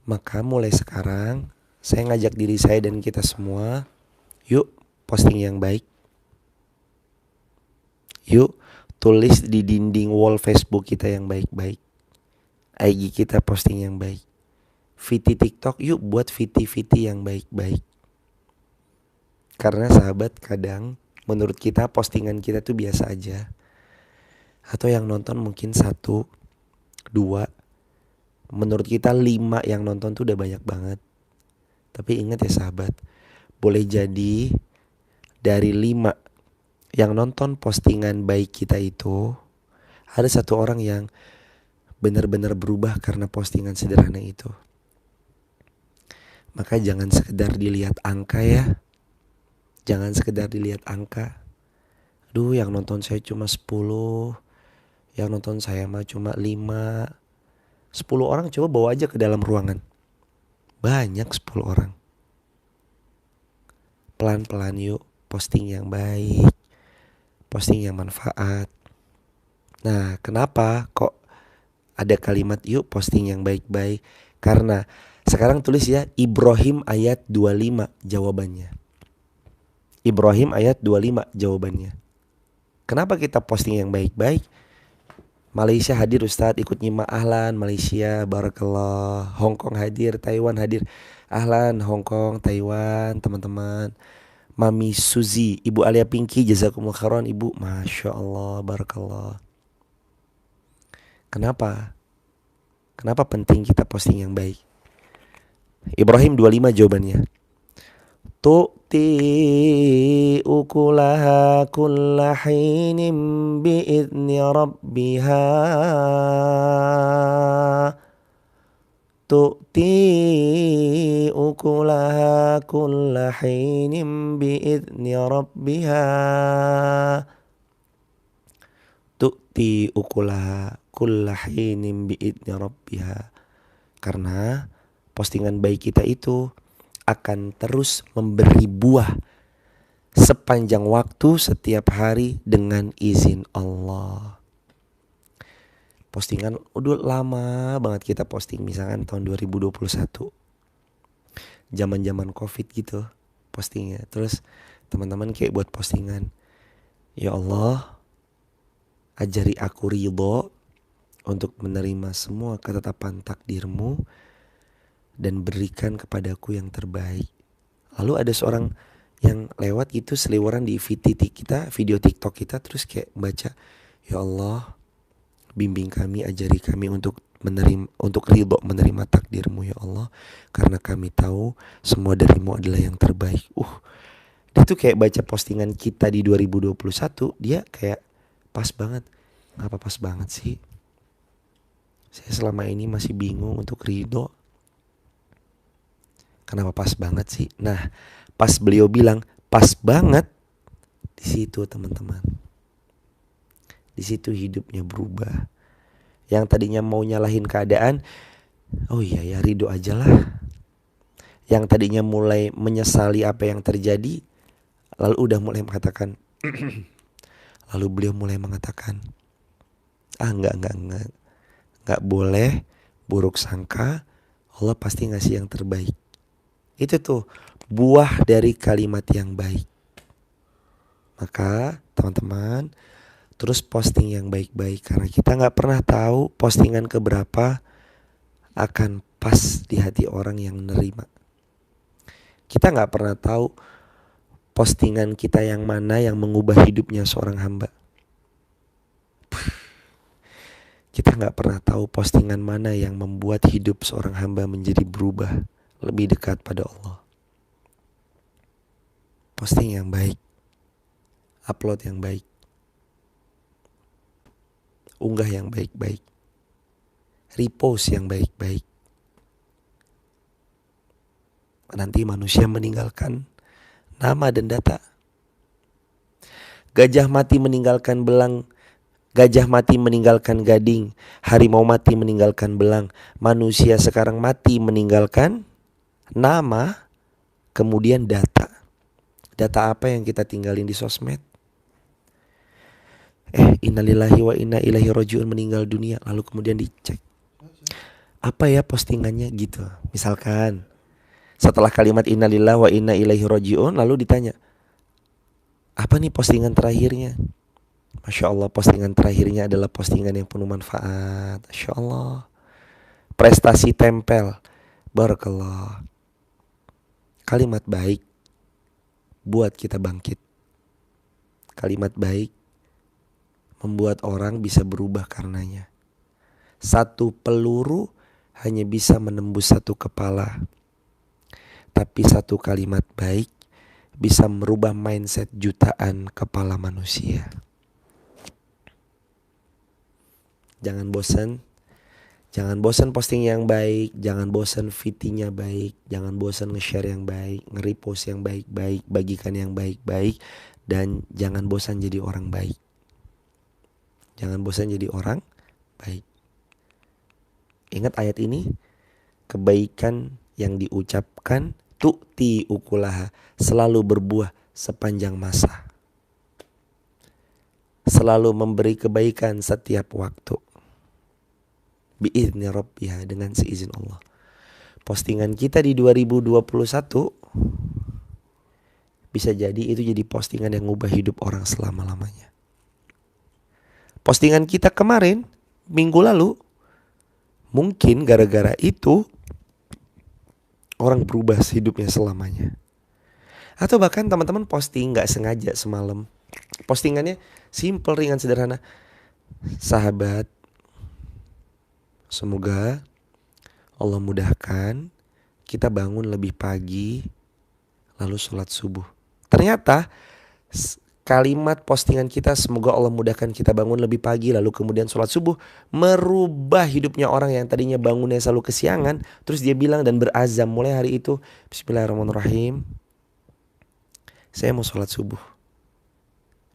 Maka mulai sekarang saya ngajak diri saya dan kita semua, yuk posting yang baik. Yuk tulis di dinding wall Facebook kita yang baik-baik. IG kita posting yang baik. VT TikTok yuk buat VT yang baik-baik. Karena sahabat kadang menurut kita postingan kita tuh biasa aja. Atau yang nonton mungkin 1, 2. Menurut kita 5 yang nonton tuh udah banyak banget. Tapi ingat ya sahabat, boleh jadi dari 5 yang nonton postingan baik kita itu, ada 1 orang yang benar-benar berubah karena postingan sederhana itu. Maka jangan sekedar dilihat angka ya. Jangan sekedar dilihat angka. Aduh, yang nonton saya cuma 10, yang nonton saya mah cuma 5. 10 orang coba bawa aja ke dalam ruangan. Banyak 10 orang. Pelan-pelan yuk posting yang baik, posting yang manfaat. Nah, kenapa kok ada kalimat yuk posting yang baik-baik? Karena sekarang tulis ya Ibrahim ayat 25 jawabannya. Ibrahim ayat 25 jawabannya. Kenapa kita posting yang baik-baik? Malaysia hadir Ustadz, ikut nyimak. Ahlan Malaysia, barakallah. Hong Kong hadir, Taiwan hadir. Ahlan Hong Kong, Taiwan, teman-teman. Mami Suzy, Ibu Alia Pinky, jazakumullah khairan Ibu. Masya Allah, barakallah. Kenapa? Kenapa penting kita posting yang baik? Ibrahim 25 jawabannya. Tu'ti ukulaha kulla hinin bi'idni rabbiha. Tu'ti ukulaha kulla hinin bi'idni rabbiha. Tu'ti ukulaha kulla hinin bi'idni rabbiha. Karena postingan baik kita itu akan terus memberi buah sepanjang waktu setiap hari dengan izin Allah. Postingan udah lama banget kita posting, misalkan tahun 2021. Zaman-zaman Covid gitu postingnya. Terus teman-teman kayak buat postingan, ya Allah, ajari aku ridho untuk menerima semua ketetapan takdirmu dan berikan kepadaku yang terbaik. Lalu ada seorang yang lewat gitu seliweran di kita, video TikTok kita, terus kayak baca, ya Allah, bimbing kami, ajari kami untuk ridho menerima takdirmu ya Allah, karena kami tahu semua darimu adalah yang terbaik. Dia tuh kayak baca postingan kita di 2021, dia kayak pas banget. Ngapa pas banget sih? Saya selama ini masih bingung untuk ridho. Kenapa pas banget sih? Nah, pas beliau bilang pas banget, di situ teman-teman, di situ hidupnya berubah. Yang tadinya mau nyalahin keadaan, oh iya ya ridho aja lah. Yang tadinya mulai menyesali apa yang terjadi, lalu udah mulai mengatakan lalu beliau mulai mengatakan, enggak boleh buruk sangka, Allah pasti ngasih yang terbaik. Itu tuh buah dari kalimat yang baik. Maka teman-teman terus posting yang baik-baik, karena kita gak pernah tahu postingan keberapa akan pas di hati orang yang menerima. Kita gak pernah tahu postingan kita yang mana yang mengubah hidupnya seorang hamba. Kita gak pernah tahu postingan mana yang membuat hidup seorang hamba menjadi berubah, lebih dekat pada Allah. Posting yang baik, upload yang baik, unggah yang baik-baik, repost yang baik-baik. Nanti manusia meninggalkan nama dan data. Gajah mati meninggalkan belang, gajah mati meninggalkan gading, harimau mati meninggalkan belang, manusia sekarang mati meninggalkan nama, kemudian data. Data apa yang kita tinggalin di sosmed? Innalillahi wa inna ilaihi rajiun, meninggal dunia, lalu kemudian dicek apa ya postingannya gitu. Misalkan setelah kalimat innalillahi wa inna ilaihi rajiun lalu ditanya, apa nih postingan terakhirnya? Masya Allah, postingan terakhirnya adalah postingan yang penuh manfaat. Masya Allah, prestasi tempel, barakallah. Kalimat baik buat kita bangkit. Kalimat baik membuat orang bisa berubah karenanya. Satu peluru hanya bisa menembus satu kepala, tapi satu kalimat baik bisa merubah mindset jutaan kepala manusia. Jangan bosan. Jangan bosan posting yang baik, jangan bosan VT-nya baik, jangan bosan nge-share yang baik, nge-repost yang baik-baik, bagikan yang baik-baik, dan jangan bosan jadi orang baik. Jangan bosan jadi orang baik. Ingat ayat ini, kebaikan yang diucapkan tu'ti ukulaha, selalu berbuah sepanjang masa. Selalu memberi kebaikan setiap waktu. Bi'izni rabbiha, dengan seizin Allah. Postingan kita di 2021 bisa jadi itu jadi postingan yang ngubah hidup orang selama-lamanya. Postingan kita kemarin, minggu lalu, mungkin gara-gara itu orang berubah hidupnya selamanya. Atau bahkan teman-teman posting gak sengaja semalam, postingannya simple, ringan, sederhana. Sahabat, semoga Allah mudahkan kita bangun lebih pagi lalu sholat subuh. Ternyata kalimat postingan kita, semoga Allah mudahkan kita bangun lebih pagi lalu kemudian sholat subuh, merubah hidupnya orang yang tadinya bangunnya selalu kesiangan. Terus dia bilang dan berazam mulai hari itu, bismillahirrahmanirrahim, saya mau sholat subuh.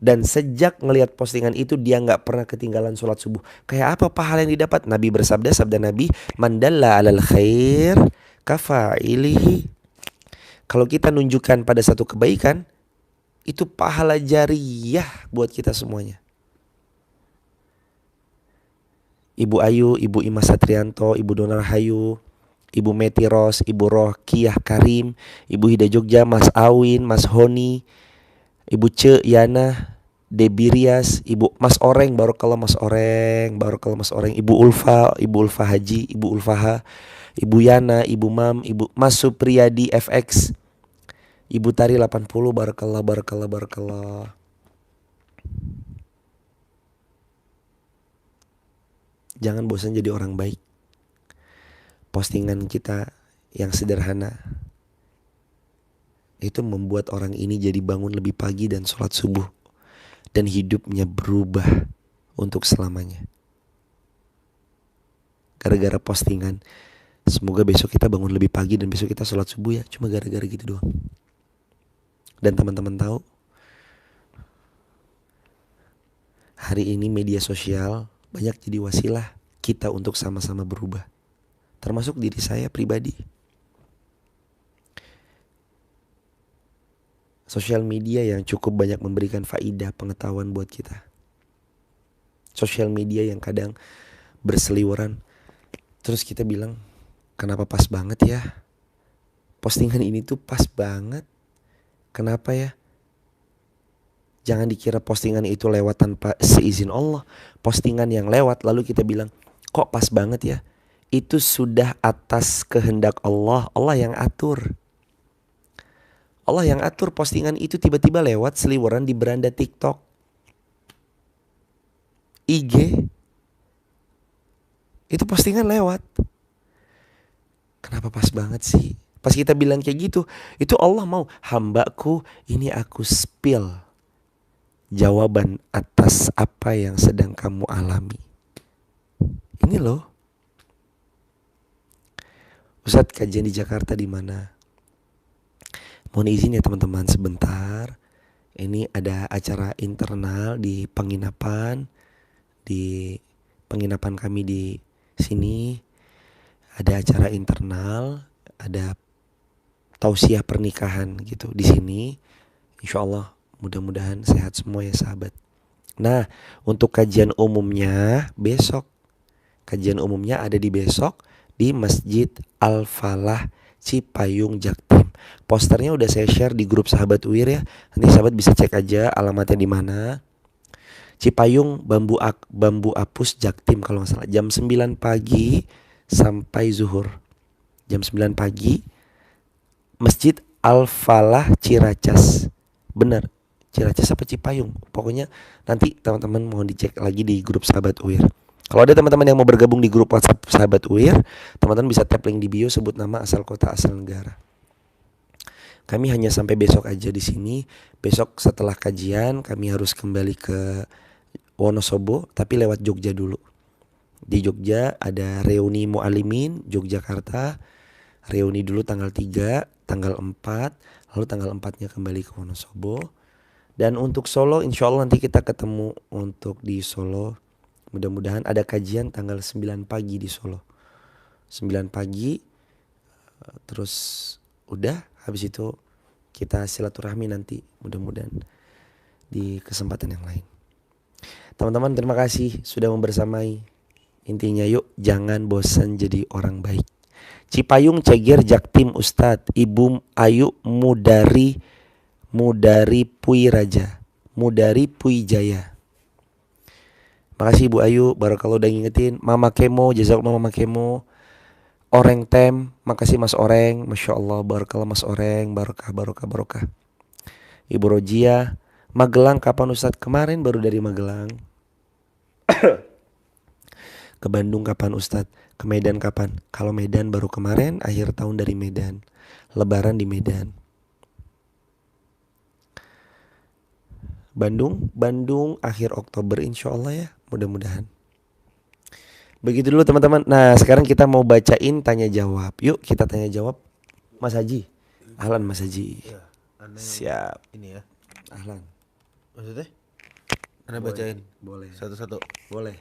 Dan sejak ngelihat postingan itu dia gak pernah ketinggalan sholat subuh. Kayak apa pahala yang didapat? Nabi bersabda, sabda Nabi, man dalla alal khair kafa'ilihi. Kalau kita nunjukkan pada satu kebaikan, itu pahala jariyah buat kita semuanya. Ibu Ayu, Ibu Ima Satrianto, Ibu Donar Hayu, Ibu Meti Ros, Ibu Rohkiyah Karim, Ibu Hida Jogja, Mas Awin, Mas Honi, Ibu Ce Yana, Debi Rias, Ibu Mas Oreng, barakallah Mas Oreng, barakallah Mas Oreng, Ibu Ulfa Haji, Ibu Ulfaha, Ibu Yana, Ibu Mam, Ibu Mas Supriyadi FX, Ibu Tari 80, barakallah, barakallah, barakallah. Jangan bosan jadi orang baik. Postingan kita yang sederhana itu membuat orang ini jadi bangun lebih pagi dan sholat subuh, dan hidupnya berubah untuk selamanya. Gara-gara postingan, semoga besok kita bangun lebih pagi dan besok kita sholat subuh ya. Cuma gara-gara gitu doang. Dan teman-teman tahu, hari ini media sosial banyak jadi wasilah kita untuk sama-sama berubah. Termasuk diri saya pribadi. Sosial media yang cukup banyak memberikan faidah pengetahuan buat kita. Sosial media yang kadang berseliweran, terus kita bilang, kenapa pas banget ya? Postingan ini tuh pas banget. Kenapa ya? Jangan dikira postingan itu lewat tanpa seizin Allah. Postingan yang lewat lalu kita bilang, kok pas banget ya? Itu sudah atas kehendak Allah. Allah yang atur. Allah yang atur postingan itu tiba-tiba lewat seliweran di beranda TikTok, IG. Itu postingan lewat. Kenapa pas banget sih? Pas kita bilang kayak gitu, itu Allah mau, hambaku ini aku spill jawaban atas apa yang sedang kamu alami. Ini loh. Ustadz, kajian di Jakarta di mana? Mohon izin ya teman-teman sebentar. Ini ada acara internal di penginapan kami di sini. Ada acara internal, ada tausiah pernikahan gitu di sini. Insya Allah mudah-mudahan sehat semua ya sahabat. Nah, untuk kajian umumnya besok. Kajian umumnya ada di besok di Masjid Al-Falah Cipayung Jaktim. Posternya udah saya share di grup sahabat UIR ya. Nanti sahabat bisa cek aja alamatnya di mana. Cipayung Bambu Apus Jaktim kalau nggak salah. Jam 9 pagi sampai zuhur. Jam 9 pagi Masjid Al-Falah Ciracas. Benar, Ciracas apa Cipayung? Pokoknya nanti teman-teman mohon dicek lagi di grup sahabat UIR. Kalau ada teman-teman yang mau bergabung di grup WhatsApp sahabat UIR, teman-teman bisa tap link di bio, sebut nama, asal kota, asal negara. Kami hanya sampai besok aja di sini. Besok setelah kajian kami harus kembali ke Wonosobo, tapi lewat Jogja dulu. Di Jogja ada reuni Mu'alimin Yogyakarta. Reuni dulu tanggal 3, tanggal 4, lalu tanggal 4-nya kembali ke Wonosobo. Dan untuk Solo insya Allah nanti kita ketemu untuk di Solo. Mudah-mudahan ada kajian tanggal 9 pagi di Solo. 9 pagi, terus udah habis itu kita silaturahmi nanti mudah-mudahan di kesempatan yang lain. Teman-teman terima kasih sudah membersamai. Intinya yuk jangan bosan jadi orang baik. Cipayung Ceger Jaktim Ustadz Ibu Ayu Mudari Pui Raja, Mudari Pui Jaya. Makasih Ibu Ayu, barakallah udah ngingetin. Mama Kemo, jazakallah Mama Kemo. Oreng Tem, makasih Mas Oreng, Masya Allah, barakallah Mas Oreng, barokah. Ibu Rojia, Magelang kapan Ustadz? Kemarin baru dari Magelang. Ke Bandung kapan Ustadz? Ke Medan kapan? Kalau Medan baru kemarin, akhir tahun dari Medan. Lebaran di Medan. Bandung akhir Oktober insya Allah ya, mudah-mudahan. Begitu dulu teman-teman. Nah sekarang kita mau bacain tanya jawab. Yuk kita tanya jawab. Mas Haji. Ahlan Mas Haji ya, siap. Ini ya Ahlan. maksudnya Anda bacain Boleh. satu-satu Boleh.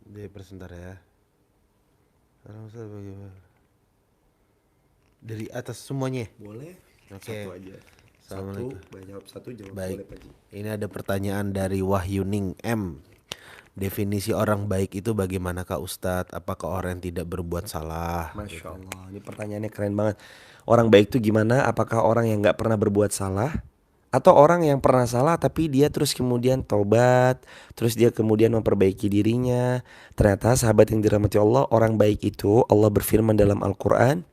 di sebentar ya. Dari atas semuanya. Boleh. Oke. Satu aja. Assalamualaikum. Jawab satu, jawab Baik. boleh Pak Haji. Ini ada pertanyaan dari Wahyuning M. Definisi orang baik itu bagaimanakah Ustadz? Apakah orang yang tidak berbuat salah? Masya Allah, ini pertanyaannya keren banget. Orang baik itu gimana? Apakah orang yang gak pernah berbuat salah? Atau orang yang pernah salah tapi dia terus kemudian tobat, terus dia kemudian memperbaiki dirinya? Ternyata sahabat yang dirahmati Allah, orang baik itu Allah berfirman dalam Al-Quran,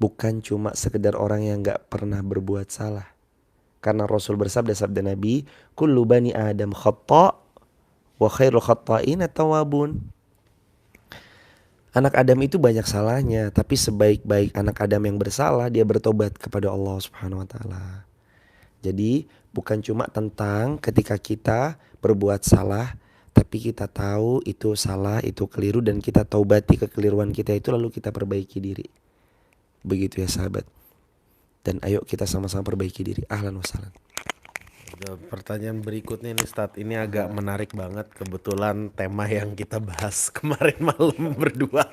bukan cuma sekedar orang yang gak pernah berbuat salah. Karena Rasul bersabda, sabda Nabi, kullu bani Adam khata' wa khairul khata'in at-tawwabun. Anak Adam itu banyak salahnya, tapi sebaik-baik anak Adam yang bersalah dia bertobat kepada Allah Subhanahu wa taala. Jadi bukan cuma tentang ketika kita berbuat salah, tapi kita tahu itu salah, itu keliru dan kita taubati kekeliruan kita itu lalu kita perbaiki diri. Begitu ya sahabat. Dan ayo kita sama-sama perbaiki diri. Ahlan wa sahlan. Pertanyaan berikutnya nih Ustadz, ini agak menarik banget. Kebetulan tema yang kita bahas kemarin malam berdua.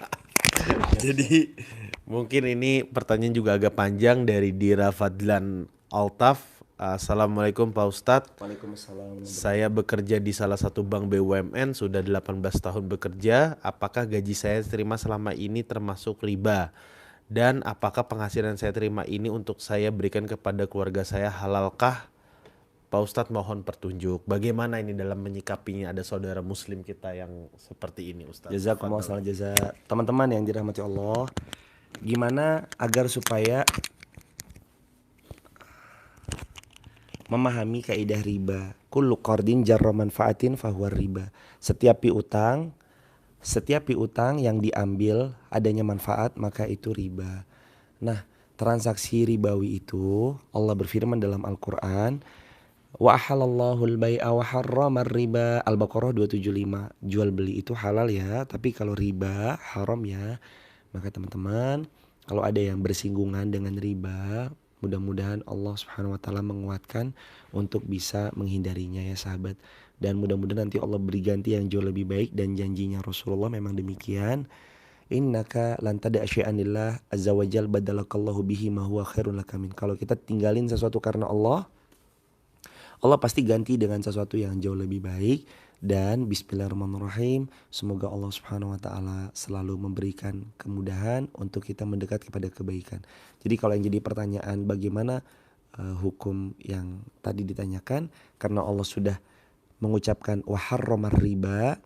Jadi mungkin ini pertanyaan juga agak panjang dari Dira Fadlan Altaf. Assalamualaikum Pak Ustadz. Waalaikumsalam. Saya bekerja di salah satu bank BUMN, sudah 18 tahun bekerja. Apakah gaji saya terima selama ini termasuk riba? Dan apakah penghasilan saya terima ini untuk saya berikan kepada keluarga saya halalkah? Pak Ustadz mohon petunjuk. Bagaimana ini dalam menyikapinya, ada saudara muslim kita yang seperti ini Ustadz. Jazakumullah khairan jaza. Teman-teman yang dirahmati Allah, gimana agar supaya memahami kaidah riba? Kullu qardin jarra manfaatin fahuwa riba. Setiap piutang yang diambil adanya manfaat maka itu riba. Nah, transaksi ribawi itu Allah berfirman dalam Al-Qur'an, wa ahallallahu al-bai'a wa harrama riba. Al-Baqarah 275. Jual beli itu halal ya, tapi kalau riba haram ya. Maka teman-teman, kalau ada yang bersinggungan dengan riba, Mudah-mudahan Allah Subhanahu wa taala menguatkan untuk bisa menghindarinya ya sahabat. Dan mudah-mudahan nanti Allah beri ganti yang jauh lebih baik, dan janjinya Rasulullah memang demikian. Innaka lan tada'a syai'an lillah azza wajal badalakallahu bihi ma huwa khairun laka min. Kalau kita tinggalin sesuatu karena Allah, Allah pasti ganti dengan sesuatu yang jauh lebih baik. Dan bismillahirrahmanirrahim, semoga Allah Subhanahu wa taala selalu memberikan kemudahan untuk kita mendekat kepada kebaikan. Jadi kalau yang jadi pertanyaan bagaimana hukum yang tadi ditanyakan, karena Allah sudah mengucapkan wa harramar riba,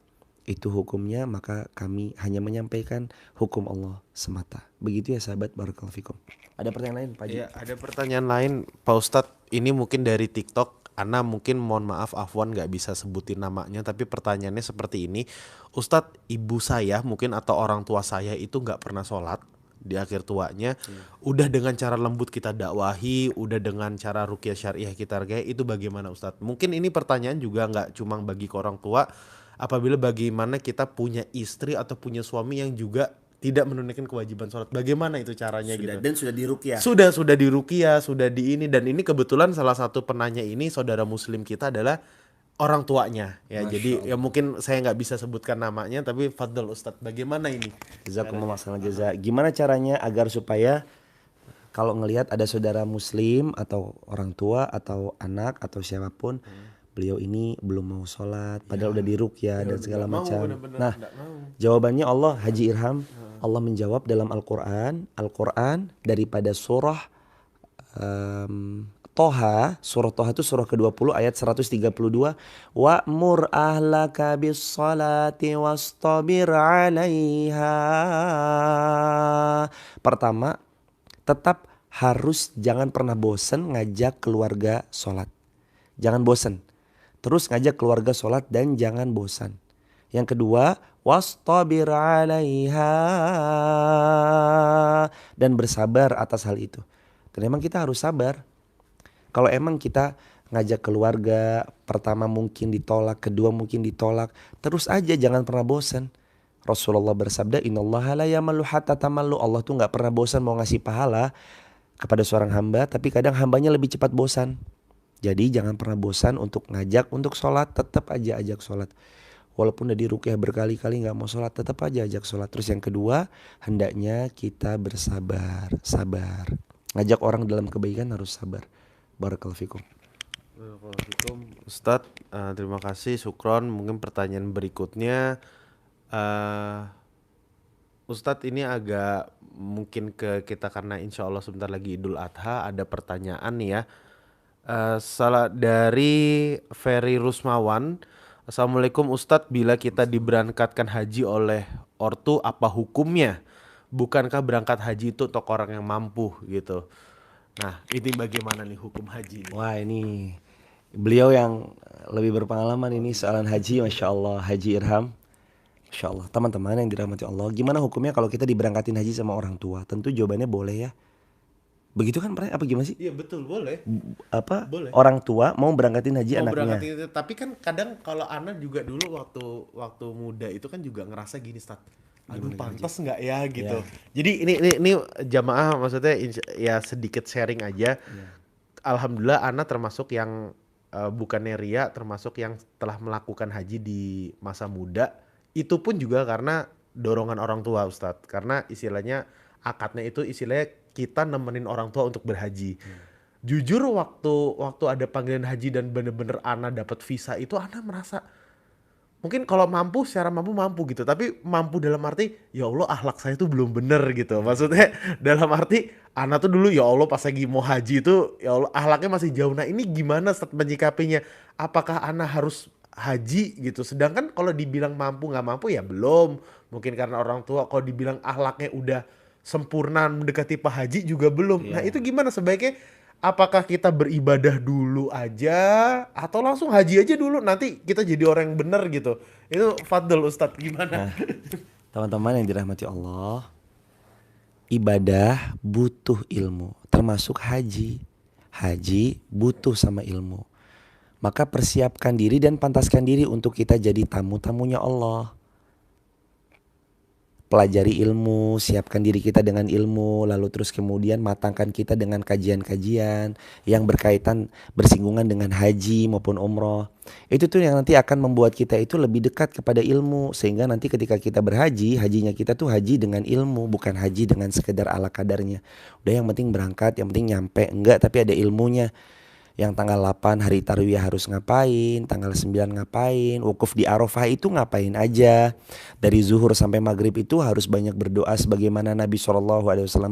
itu hukumnya, maka kami hanya menyampaikan hukum Allah semata. Begitu ya sahabat, barakallahu fikum. Ada pertanyaan lain Pak Haji? Ya, ada pertanyaan lain Pak Ustadz, ini mungkin dari TikTok. Ana mungkin mohon maaf Afwan gak bisa sebutin namanya, tapi pertanyaannya seperti ini. Ustadz, ibu saya mungkin atau orang tua saya itu gak pernah sholat di akhir tuanya. Udah dengan cara lembut kita dakwahi, udah dengan cara ruqyah syariah kita hargai, itu bagaimana Ustadz? Mungkin ini pertanyaan juga gak cuma bagi ke orang tua, apabila bagaimana kita punya istri atau punya suami yang juga tidak menunaikan kewajiban sholat, bagaimana itu caranya gitu? Dan sudah diruqyah. Sudah diruqyah, sudah di ini, dan ini kebetulan salah satu penanya ini saudara muslim kita adalah orang tuanya ya. Masya Jadi Allah. ya mungkin saya nggak bisa sebutkan namanya, tapi fadl Ustadz, bagaimana ini? Jazakumullah khairan jaza. Gimana caranya agar supaya kalau ngelihat ada saudara muslim atau orang tua atau anak atau siapapun, beliau ini belum mau sholat padahal udah diruqyah dan segala macam. Nah, jawabannya Allah, Haji Irham, Allah menjawab dalam Al-Quran daripada surah Toha. Surah Toha itu surah ke-20 ayat 132. Wa'mur ahlaka bis salati wastabir 'alaiha. Pertama, tetap harus jangan pernah bosan ngajak keluarga sholat. Jangan bosan. Terus ngajak keluarga sholat dan jangan bosan. Yang kedua, wastabir 'alaiha, dan bersabar atas hal itu. Dan emang kita harus sabar. Kalau emang kita ngajak keluarga, pertama mungkin ditolak, kedua mungkin ditolak, terus aja, jangan pernah bosan. Rasulullah bersabda, innallaha la yamallu hatta tamallu. Allah tuh gak pernah bosan mau ngasih pahala kepada seorang hamba, tapi kadang hambanya lebih cepat bosan. Jadi jangan pernah bosan untuk ngajak untuk sholat, tetap aja ajak sholat. Walaupun udah diruqyah berkali-kali gak mau sholat, tetap aja ajak sholat. Terus yang kedua, hendaknya kita bersabar, sabar. Ngajak orang dalam kebaikan harus sabar. Barakallahu fikum. Ustadz, terima kasih, syukron. Mungkin pertanyaan berikutnya, Ustadz, ini agak mungkin ke kita karena insya Allah sebentar lagi Idul Adha. Ada pertanyaan nih ya, salah dari Ferry Rusmawan. Assalamualaikum Ustadz, bila kita diberangkatkan haji oleh ortu, apa hukumnya? Bukankah berangkat haji itu untuk orang yang mampu gitu? Nah, ini bagaimana nih hukum haji ini? Wah, ini beliau yang lebih berpengalaman ini soalan haji, Masya Allah. Haji Irham, Masya Allah. Teman-teman yang dirahmati Allah, gimana hukumnya kalau kita diberangkatin haji sama orang tua? Tentu jawabannya boleh ya. Begitu kan, apa gimana sih? Iya betul, boleh. Boleh. Orang tua mau berangkatin haji Mau anaknya. berangkatin, tapi kan kadang kalau anak juga dulu waktu muda itu kan juga ngerasa gini, Ustadz, aduh pantas nggak ya gitu. Jadi ini jamaah, maksudnya ya sedikit sharing aja. Alhamdulillah anak termasuk yang bukannya ria, termasuk yang telah melakukan haji di masa muda. Itu pun juga karena dorongan orang tua, Ustadz. Karena istilahnya akadnya itu istilahnya kita nemenin orang tua untuk berhaji. Jujur waktu ada panggilan haji dan bener-bener Ana dapat visa itu, Ana merasa mungkin kalau mampu, secara mampu gitu, tapi mampu dalam arti ya Allah akhlak saya tuh belum bener gitu. Maksudnya dalam arti Ana tuh dulu ya Allah pas lagi mau haji itu ya Allah akhlaknya masih jauh. Nah, ini gimana menyikapinya? Apakah Ana harus haji gitu? Sedangkan kalau dibilang mampu nggak mampu ya belum. Mungkin karena orang tua. Kalau dibilang akhlaknya udah sempurna mendekati Pak Haji juga belum. Nah, itu gimana sebaiknya? Apakah kita beribadah dulu aja atau langsung haji aja dulu, nanti kita jadi orang yang benar gitu? Itu fadl Ustadz, gimana? Nah, teman-teman yang dirahmati Allah, ibadah butuh ilmu, termasuk haji. Haji butuh sama ilmu. Maka persiapkan diri dan pantaskan diri untuk kita jadi tamu-tamunya Allah. pelajari ilmu, siapkan diri kita dengan ilmu, lalu terus kemudian matangkan kita dengan kajian-kajian yang berkaitan bersinggungan dengan haji maupun umroh. Itu tuh yang nanti akan membuat kita itu lebih dekat kepada ilmu, sehingga nanti ketika kita berhaji, hajinya kita tuh haji dengan ilmu, bukan haji dengan sekedar ala kadarnya. Udah yang penting berangkat, yang penting nyampe, enggak tapi ada ilmunya. Yang tanggal 8 hari tarwiyah harus ngapain, tanggal 9 ngapain, wukuf di Arafah itu ngapain aja. Dari zuhur sampai maghrib itu harus banyak berdoa sebagaimana Nabi SAW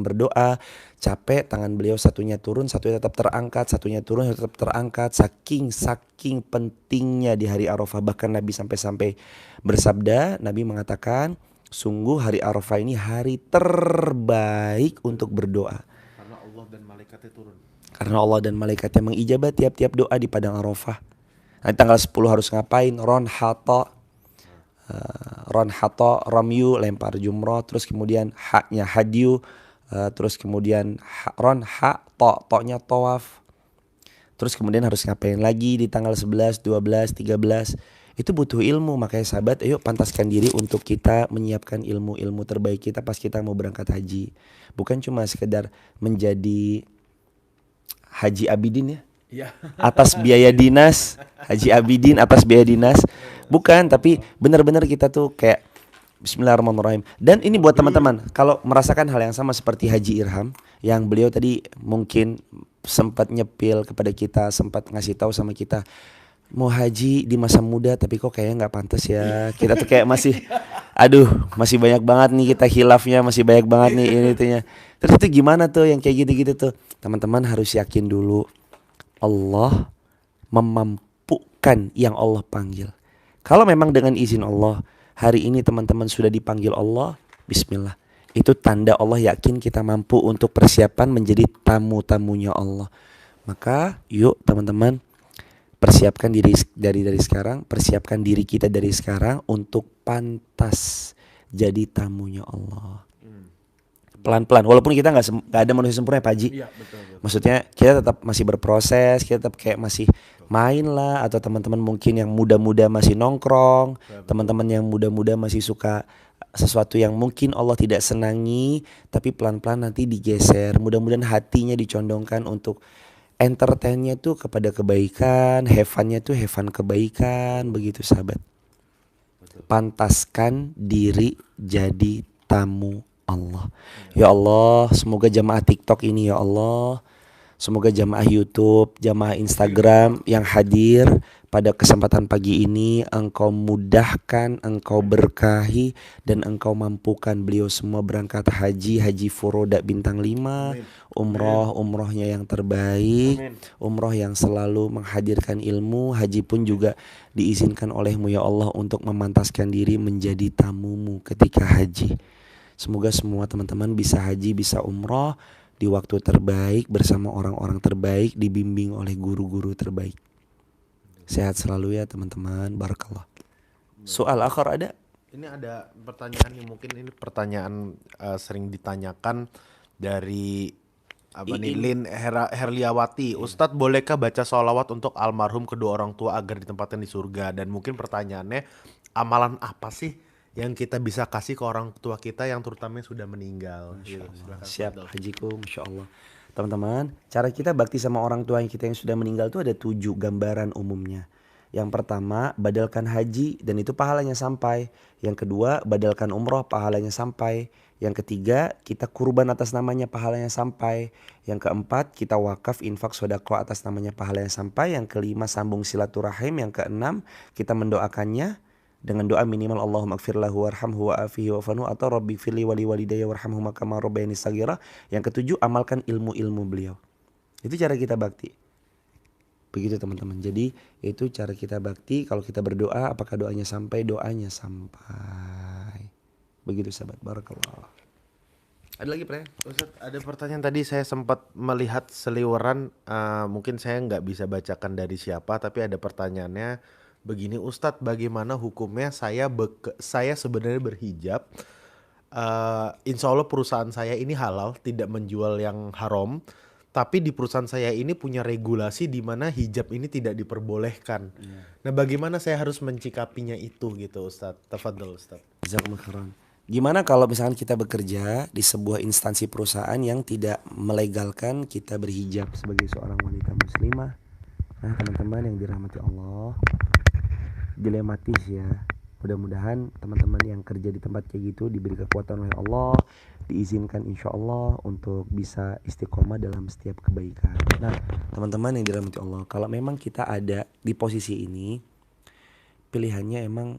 berdoa. Capek tangan beliau satunya turun, satunya tetap terangkat, satunya turun, satunya tetap terangkat. Saking pentingnya di hari Arafah. Bahkan Nabi sampai bersabda, Nabi mengatakan, sungguh hari Arafah ini hari terbaik untuk berdoa. Karena Allah dan malaikatnya turun. Karena Allah dan malaikatnya mengijabat tiap-tiap doa di padang Arafah. Nanti tanggal 10 harus ngapain? Ron hato, ramyu, lempar jumroh. Terus kemudian haknya hadyu. Terus kemudian to-nya tawaf. Terus kemudian harus ngapain lagi di tanggal 11, 12, 13. Itu butuh ilmu. Makanya sahabat, ayo pantaskan diri untuk kita menyiapkan ilmu-ilmu terbaik kita pas kita mau berangkat haji. Bukan cuma sekedar menjadi Haji Abidin ya, atas biaya dinas, Haji Abidin atas biaya dinas, bukan, tapi benar-benar kita tuh kayak Bismillahirrahmanirrahim. Dan ini buat teman-teman, kalau merasakan hal yang sama seperti Haji Irham, yang beliau tadi mungkin sempat nyepil kepada kita, sempat ngasih tahu sama kita, mau haji di masa muda tapi kok kayaknya nggak pantas ya. Kita tuh kayak masih, masih banyak banget nih kita khilafnya, masih banyak banget nih ini itunya. Terus itu gimana tuh yang kayak gitu-gitu tuh? Teman-teman harus yakin dulu Allah memampukan yang Allah panggil. Kalau memang dengan izin Allah hari ini teman-teman sudah dipanggil Allah, bismillah. Itu tanda Allah yakin kita mampu untuk persiapan menjadi tamu-tamunya Allah. Maka yuk teman-teman, persiapkan diri dari sekarang, persiapkan diri kita dari sekarang untuk pantas jadi tamunya Allah. Pelan-pelan, walaupun kita nggak ada manusia sempurna ya Pak Haji. Iya, betul. Maksudnya kita tetap masih berproses, kita tetap kayak masih main lah, atau teman-teman mungkin yang muda-muda masih nongkrong, teman-teman yang muda-muda masih suka sesuatu yang mungkin Allah tidak senangi, tapi pelan-pelan nanti digeser. Mudah-mudahan hatinya dicondongkan untuk entertainnya tuh kepada kebaikan, have fun-nya tuh have fun kebaikan, begitu sahabat. Pantaskan diri jadi tamu Allah. Ya Allah, semoga jamaah TikTok ini ya Allah, semoga jamaah YouTube, jamaah Instagram yang hadir pada kesempatan pagi ini, Engkau mudahkan, Engkau berkahi, dan Engkau mampukan beliau semua berangkat haji furoda bintang 5, umrohnya yang terbaik, umroh yang selalu menghadirkan ilmu. Haji pun juga diizinkan olehmu ya Allah untuk memantaskan diri menjadi tamumu ketika haji. Semoga semua teman-teman bisa haji, bisa umroh di waktu terbaik bersama orang-orang terbaik, dibimbing oleh guru-guru terbaik. Sehat selalu ya teman-teman, barakallah. Soal akhir ada? Ini ada pertanyaan yang mungkin ini pertanyaan sering ditanyakan dari Lin Herliawati. Ustadz, bolehkah baca sholawat untuk almarhum kedua orang tua agar ditempatkan di surga? Dan mungkin pertanyaannya, amalan apa sih yang kita bisa kasih ke orang tua kita yang terutama sudah meninggal? Gitu. Siap hajiku, Masya Allah. Teman-teman, cara kita bakti sama orang tua kita yang sudah meninggal itu ada 7 gambaran umumnya. Yang pertama, badalkan haji dan itu pahalanya sampai. Yang kedua, badalkan umroh, pahalanya sampai. Yang ketiga, kita kurban atas namanya, pahalanya sampai. Yang keempat, kita wakaf, infak, sodako atas namanya, pahalanya sampai. Yang kelima, sambung silaturahim. Yang keenam, kita mendoakannya dengan doa minimal Allahumma gfir lahu warhamhu wa'afihi wa'fanhu atau rabbi gfirli wali walidayya warhamhuma kama rabbayani shaghira. Yang ketujuh, amalkan ilmu-ilmu beliau. Itu cara kita bakti. Begitu teman-teman. Jadi itu cara kita bakti. Kalau kita berdoa, apakah doanya sampai? Doanya sampai. Begitu sahabat, barakallah. Ada lagi pertanyaan? Ustadz, ada pertanyaan tadi saya sempat melihat seliweran, mungkin saya nggak bisa bacakan dari siapa, tapi ada pertanyaannya begini, Ustadz, bagaimana hukumnya saya sebenarnya berhijab, insya Allah perusahaan saya ini halal, tidak menjual yang haram, tapi di perusahaan saya ini punya regulasi di mana hijab ini tidak diperbolehkan. Nah, bagaimana saya harus mencikapinya itu gitu Ustadz? Tafadhol Ustadz. Jazakumullah khairan. Gimana kalau misalkan kita bekerja di sebuah instansi perusahaan yang tidak melegalkan kita berhijab sebagai seorang wanita muslimah? Nah, teman-teman yang dirahmati Allah, dilematis ya. Mudah-mudahan teman-teman yang kerja di tempat kayak gitu diberi kekuatan oleh Allah, diizinkan insya Allah untuk bisa istiqomah dalam setiap kebaikan. Nah, teman-teman yang dirahmati Allah, kalau memang kita ada di posisi ini, pilihannya emang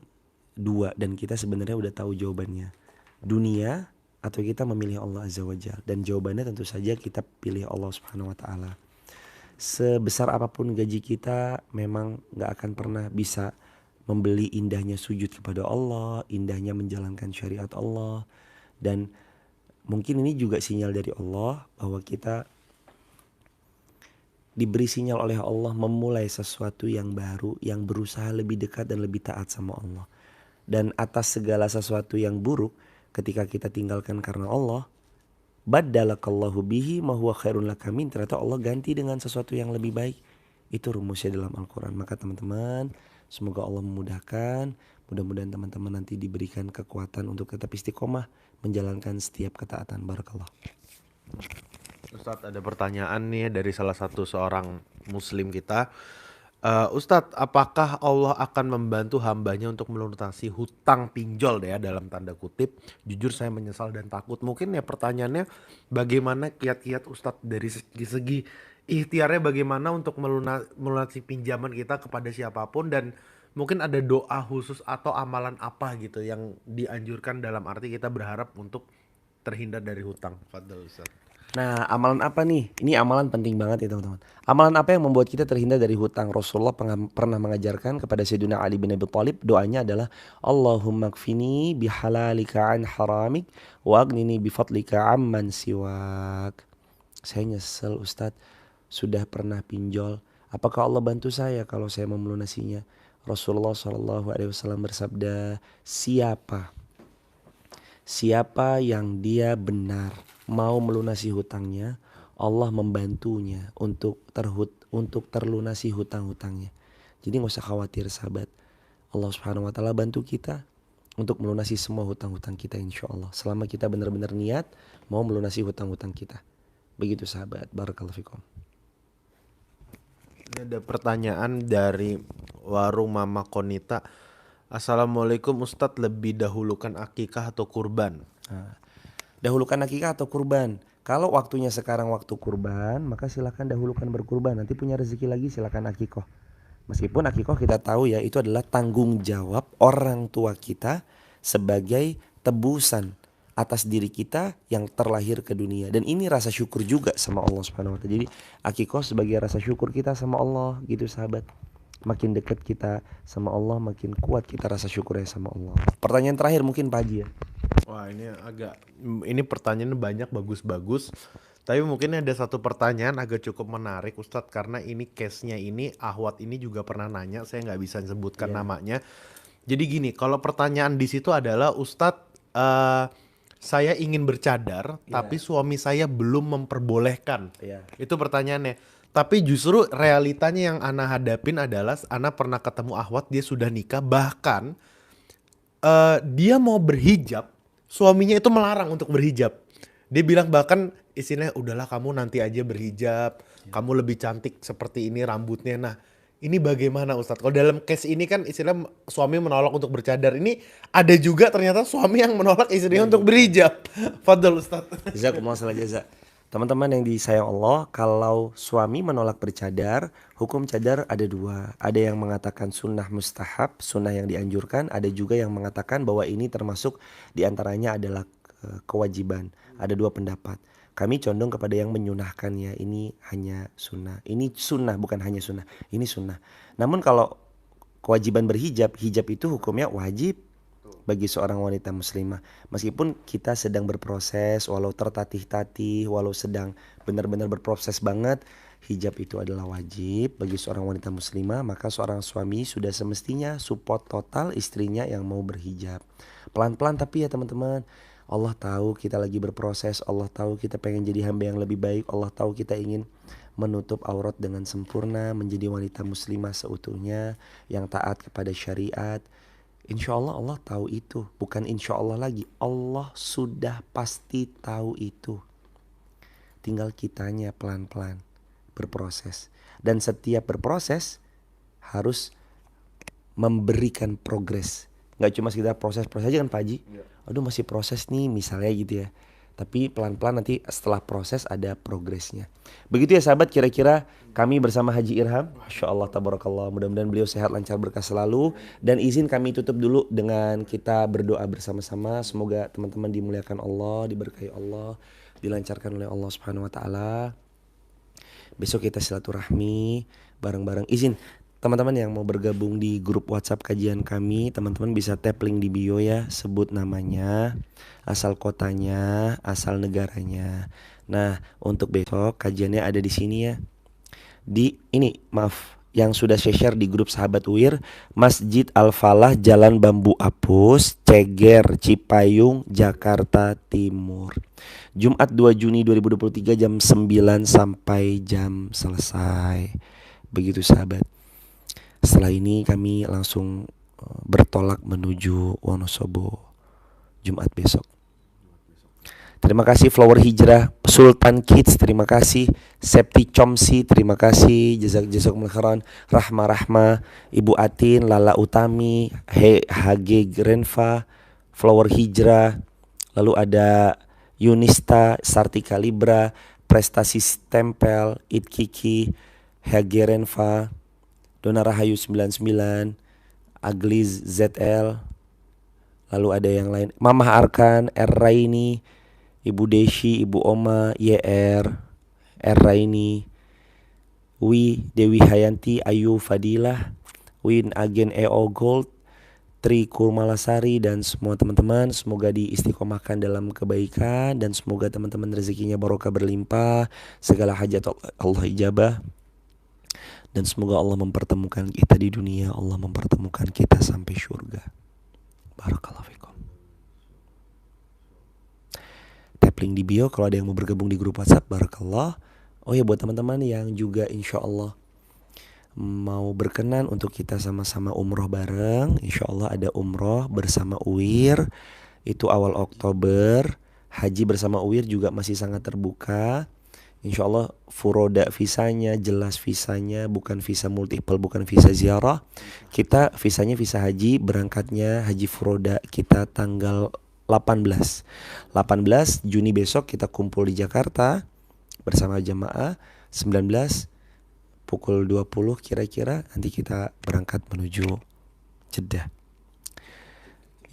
dua dan kita sebenarnya udah tahu jawabannya. Dunia atau kita memilih Allah Azza wa Jalla, dan jawabannya tentu saja kita pilih Allah Subhanahu wa taala. Sebesar apapun gaji kita memang gak akan pernah bisa membeli indahnya sujud kepada Allah, indahnya menjalankan syariat Allah. Dan mungkin ini juga sinyal dari Allah bahwa kita diberi sinyal oleh Allah memulai sesuatu yang baru, yang berusaha lebih dekat dan lebih taat sama Allah. Dan atas segala sesuatu yang buruk ketika kita tinggalkan karena Allah, baddalakallahu bihi ma huwa khairun laka min, ternyata Allah ganti dengan sesuatu yang lebih baik. Itu rumusnya dalam Al-Quran. Maka teman-teman, semoga Allah memudahkan. Mudah-mudahan teman-teman nanti diberikan kekuatan untuk tetap istiqomah menjalankan setiap ketaatan. Barakallah. Ustadz, ada pertanyaan nih dari salah satu seorang muslim kita. Ustadz, apakah Allah akan membantu hambanya untuk melunasi hutang pinjol ya dalam tanda kutip? Jujur saya menyesal dan takut. Mungkin ya pertanyaannya, bagaimana kiat-kiat Ustadz dari segi ikhtiarnya bagaimana untuk melunasi pinjaman kita kepada siapapun, dan mungkin ada doa khusus atau amalan apa gitu yang dianjurkan dalam arti kita berharap untuk terhindar dari hutang. Fadhil Ustadz. Nah, amalan apa nih? Ini amalan penting banget ya teman-teman. Amalan apa yang membuat kita terhindar dari hutang? Rasulullah pernah mengajarkan kepada Sayyidina Ali bin Abi Thalib, doanya adalah Allahumma kfini bihalalika an haramik wa aghnini bifadlika amman siwak. Saya nyesel Ustadz, sudah pernah pinjol. Apakah Allah bantu saya kalau saya mau melunasinya? Rasulullah SAW bersabda, siapa yang dia benar mau melunasi hutangnya, Allah membantunya untuk terlunasi hutang-hutangnya. Jadi gak usah khawatir sahabat, Allah Subhanahu wa taala bantu kita untuk melunasi semua hutang-hutang kita insya Allah, selama kita benar-benar niat mau melunasi hutang-hutang kita. Begitu sahabat, barakallahu fikum. Ini ada pertanyaan dari warung Mama Konita. Assalamualaikum Ustadz, lebih dahulukan akikah atau kurban? Nah, dahulukan akikah atau kurban? Kalau waktunya sekarang waktu kurban, maka silakan dahulukan berkurban. Nanti punya rezeki lagi silakan akikoh. Meskipun akikoh kita tahu ya, itu adalah tanggung jawab orang tua kita sebagai tebusan atas diri kita yang terlahir ke dunia. Dan ini rasa syukur juga sama Allah Subhanahu wa taala. Jadi akikoh sebagai rasa syukur kita sama Allah gitu sahabat. Makin dekat kita sama Allah, makin kuat kita rasa syukurnya sama Allah. Pertanyaan terakhir mungkin Pak Haji ya. Wah, ini pertanyaannya banyak, bagus-bagus. Tapi mungkin ada satu pertanyaan agak cukup menarik Ustadz, karena ini case-nya ini Ahwat ini juga pernah nanya, saya nggak bisa sebutkan namanya. Jadi gini, kalau pertanyaan di situ adalah Ustadz, saya ingin bercadar tapi suami saya belum memperbolehkan. Itu pertanyaannya. Tapi justru realitanya yang Ana hadapin adalah Ana pernah ketemu Ahwat, dia sudah nikah, bahkan dia mau berhijab, suaminya itu melarang untuk berhijab. Dia bilang bahkan istilahnya, udahlah kamu nanti aja berhijab, kamu lebih cantik seperti ini rambutnya. Nah, ini bagaimana Ustadz? Kalau dalam case ini kan istilah suami menolak untuk bercadar, ini ada juga ternyata suami yang menolak istrinya untuk berhijab. Fadhil Ustadz. Jazakumullah khairan jazak. Teman-teman yang disayang Allah, kalau suami menolak bercadar, hukum cadar ada dua. Ada yang mengatakan sunnah mustahab, sunnah yang dianjurkan. Ada juga yang mengatakan bahwa ini termasuk diantaranya adalah kewajiban. Ada dua pendapat. Kami condong kepada yang menyunahkannya. Ini hanya sunnah. Ini sunnah, bukan hanya sunnah. Ini sunnah. Namun kalau kewajiban berhijab, hijab itu hukumnya wajib bagi seorang wanita muslimah. Meskipun kita sedang berproses, walau tertatih-tatih, walau sedang benar-benar berproses banget, hijab itu adalah wajib bagi seorang wanita muslimah. Maka seorang suami sudah semestinya support total istrinya yang mau berhijab. Pelan-pelan tapi ya teman-teman, Allah tahu kita lagi berproses, Allah tahu kita pengen jadi hamba yang lebih baik, Allah tahu kita ingin menutup aurat dengan sempurna, menjadi wanita muslimah seutuhnya yang taat kepada syariat. Insya Allah Allah tahu itu. Bukan insya Allah lagi, Allah sudah pasti tahu itu. Tinggal kitanya pelan-pelan berproses. Dan setiap berproses harus memberikan progres. Gak cuma sekedar proses-proses aja kan Pak Haji. Aduh masih proses nih misalnya gitu ya. Tapi pelan-pelan nanti setelah proses ada progresnya. Begitu ya sahabat, kira-kira kami bersama Haji Irham. Masya Allah tabarakallah, mudah-mudahan beliau sehat, lancar, berkah selalu. Dan izin kami tutup dulu dengan kita berdoa bersama-sama. Semoga teman-teman dimuliakan Allah, diberkahi Allah, dilancarkan oleh Allah Subhanahu wa taala. Besok kita silaturahmi bareng-bareng. Izin teman-teman yang mau bergabung di grup WhatsApp kajian kami, teman-teman bisa tap link di bio ya, sebut namanya, asal kotanya, asal negaranya. Nah, untuk besok kajiannya ada di sini ya. Di ini, maaf, yang sudah saya share di grup Sahabat UIR, Masjid Al-Falah, Jalan Bambu Apus, Ceger, Cipayung, Jakarta Timur. Jumat 2 Juni 2023 jam 9 sampai jam selesai. Begitu sahabat. Setelah ini kami langsung bertolak menuju Wonosobo Jumat besok. Terima kasih Flower Hijrah, Sultan Kids, terima kasih Septi Comsi, terima kasih Jazakumullah khairan, Rahma, Ibu Atin, Lala Utami, HG Grenva, Flower Hijrah, lalu ada Yunista, Sartika Libra, Prestasi Stempel, It Kiki, HG Renva, Dona Rahayu 99, Agliz ZL, lalu ada yang lain, Mamah Arkan, R Raini, Ibu Deshi, Ibu Oma, YR, R Raini, Wi, Dewi Hayanti, Ayu Fadilah, Win Agen EO Gold, Tri Kurmalasari, dan semua teman-teman semoga diistiqomahkan dalam kebaikan, dan semoga teman-teman rezekinya barokah berlimpah, segala hajat Allah ijabah, dan semoga Allah mempertemukan kita di dunia, Allah mempertemukan kita sampai surga. Barakallahu fikum. Tap link di bio kalau ada yang mau bergabung di grup WhatsApp. Barakallah. Oh ya, buat teman-teman yang juga insya Allah mau berkenan untuk kita sama-sama umroh bareng, insya Allah ada umroh bersama UIR itu awal Oktober. Haji bersama UIR juga masih sangat terbuka. Insya Allah furoda visanya, jelas visanya, bukan visa multiple, bukan visa ziarah. Kita visanya visa haji, berangkatnya haji furoda kita tanggal 18 Juni besok kita kumpul di Jakarta bersama jamaah. 19 pukul 20 kira-kira nanti kita berangkat menuju Jeddah.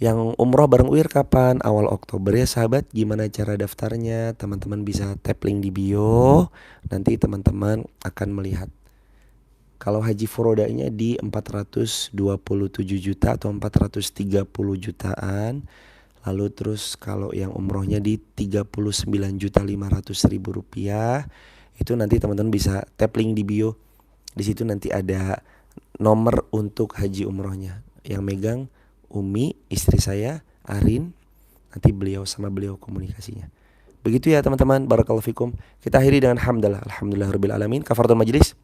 Yang umroh bareng UIR kapan? Awal Oktober ya sahabat. Gimana cara daftarnya? Teman-teman bisa tap link di bio. Nanti teman-teman akan melihat. Kalau haji furodanya di 427 juta atau 430 jutaan. Lalu terus kalau yang umrohnya di 39.500.000 rupiah. Itu nanti teman-teman bisa tap link di bio. Di situ nanti ada nomor untuk haji umrohnya. Yang megang Umi, istri saya, Arin. Nanti beliau sama beliau komunikasinya. Begitu ya teman-teman, barakallahu fikum. Kita akhiri dengan hamdalah, alhamdulillahirabbil alamin. Kafaratul majlis.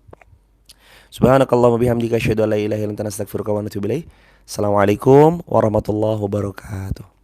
Subhanakallahumma bihamdika asyhadu an la ilaha illa anta astaghfiruka wa atubu ilaik. Assalamualaikum warahmatullahi wabarakatuh.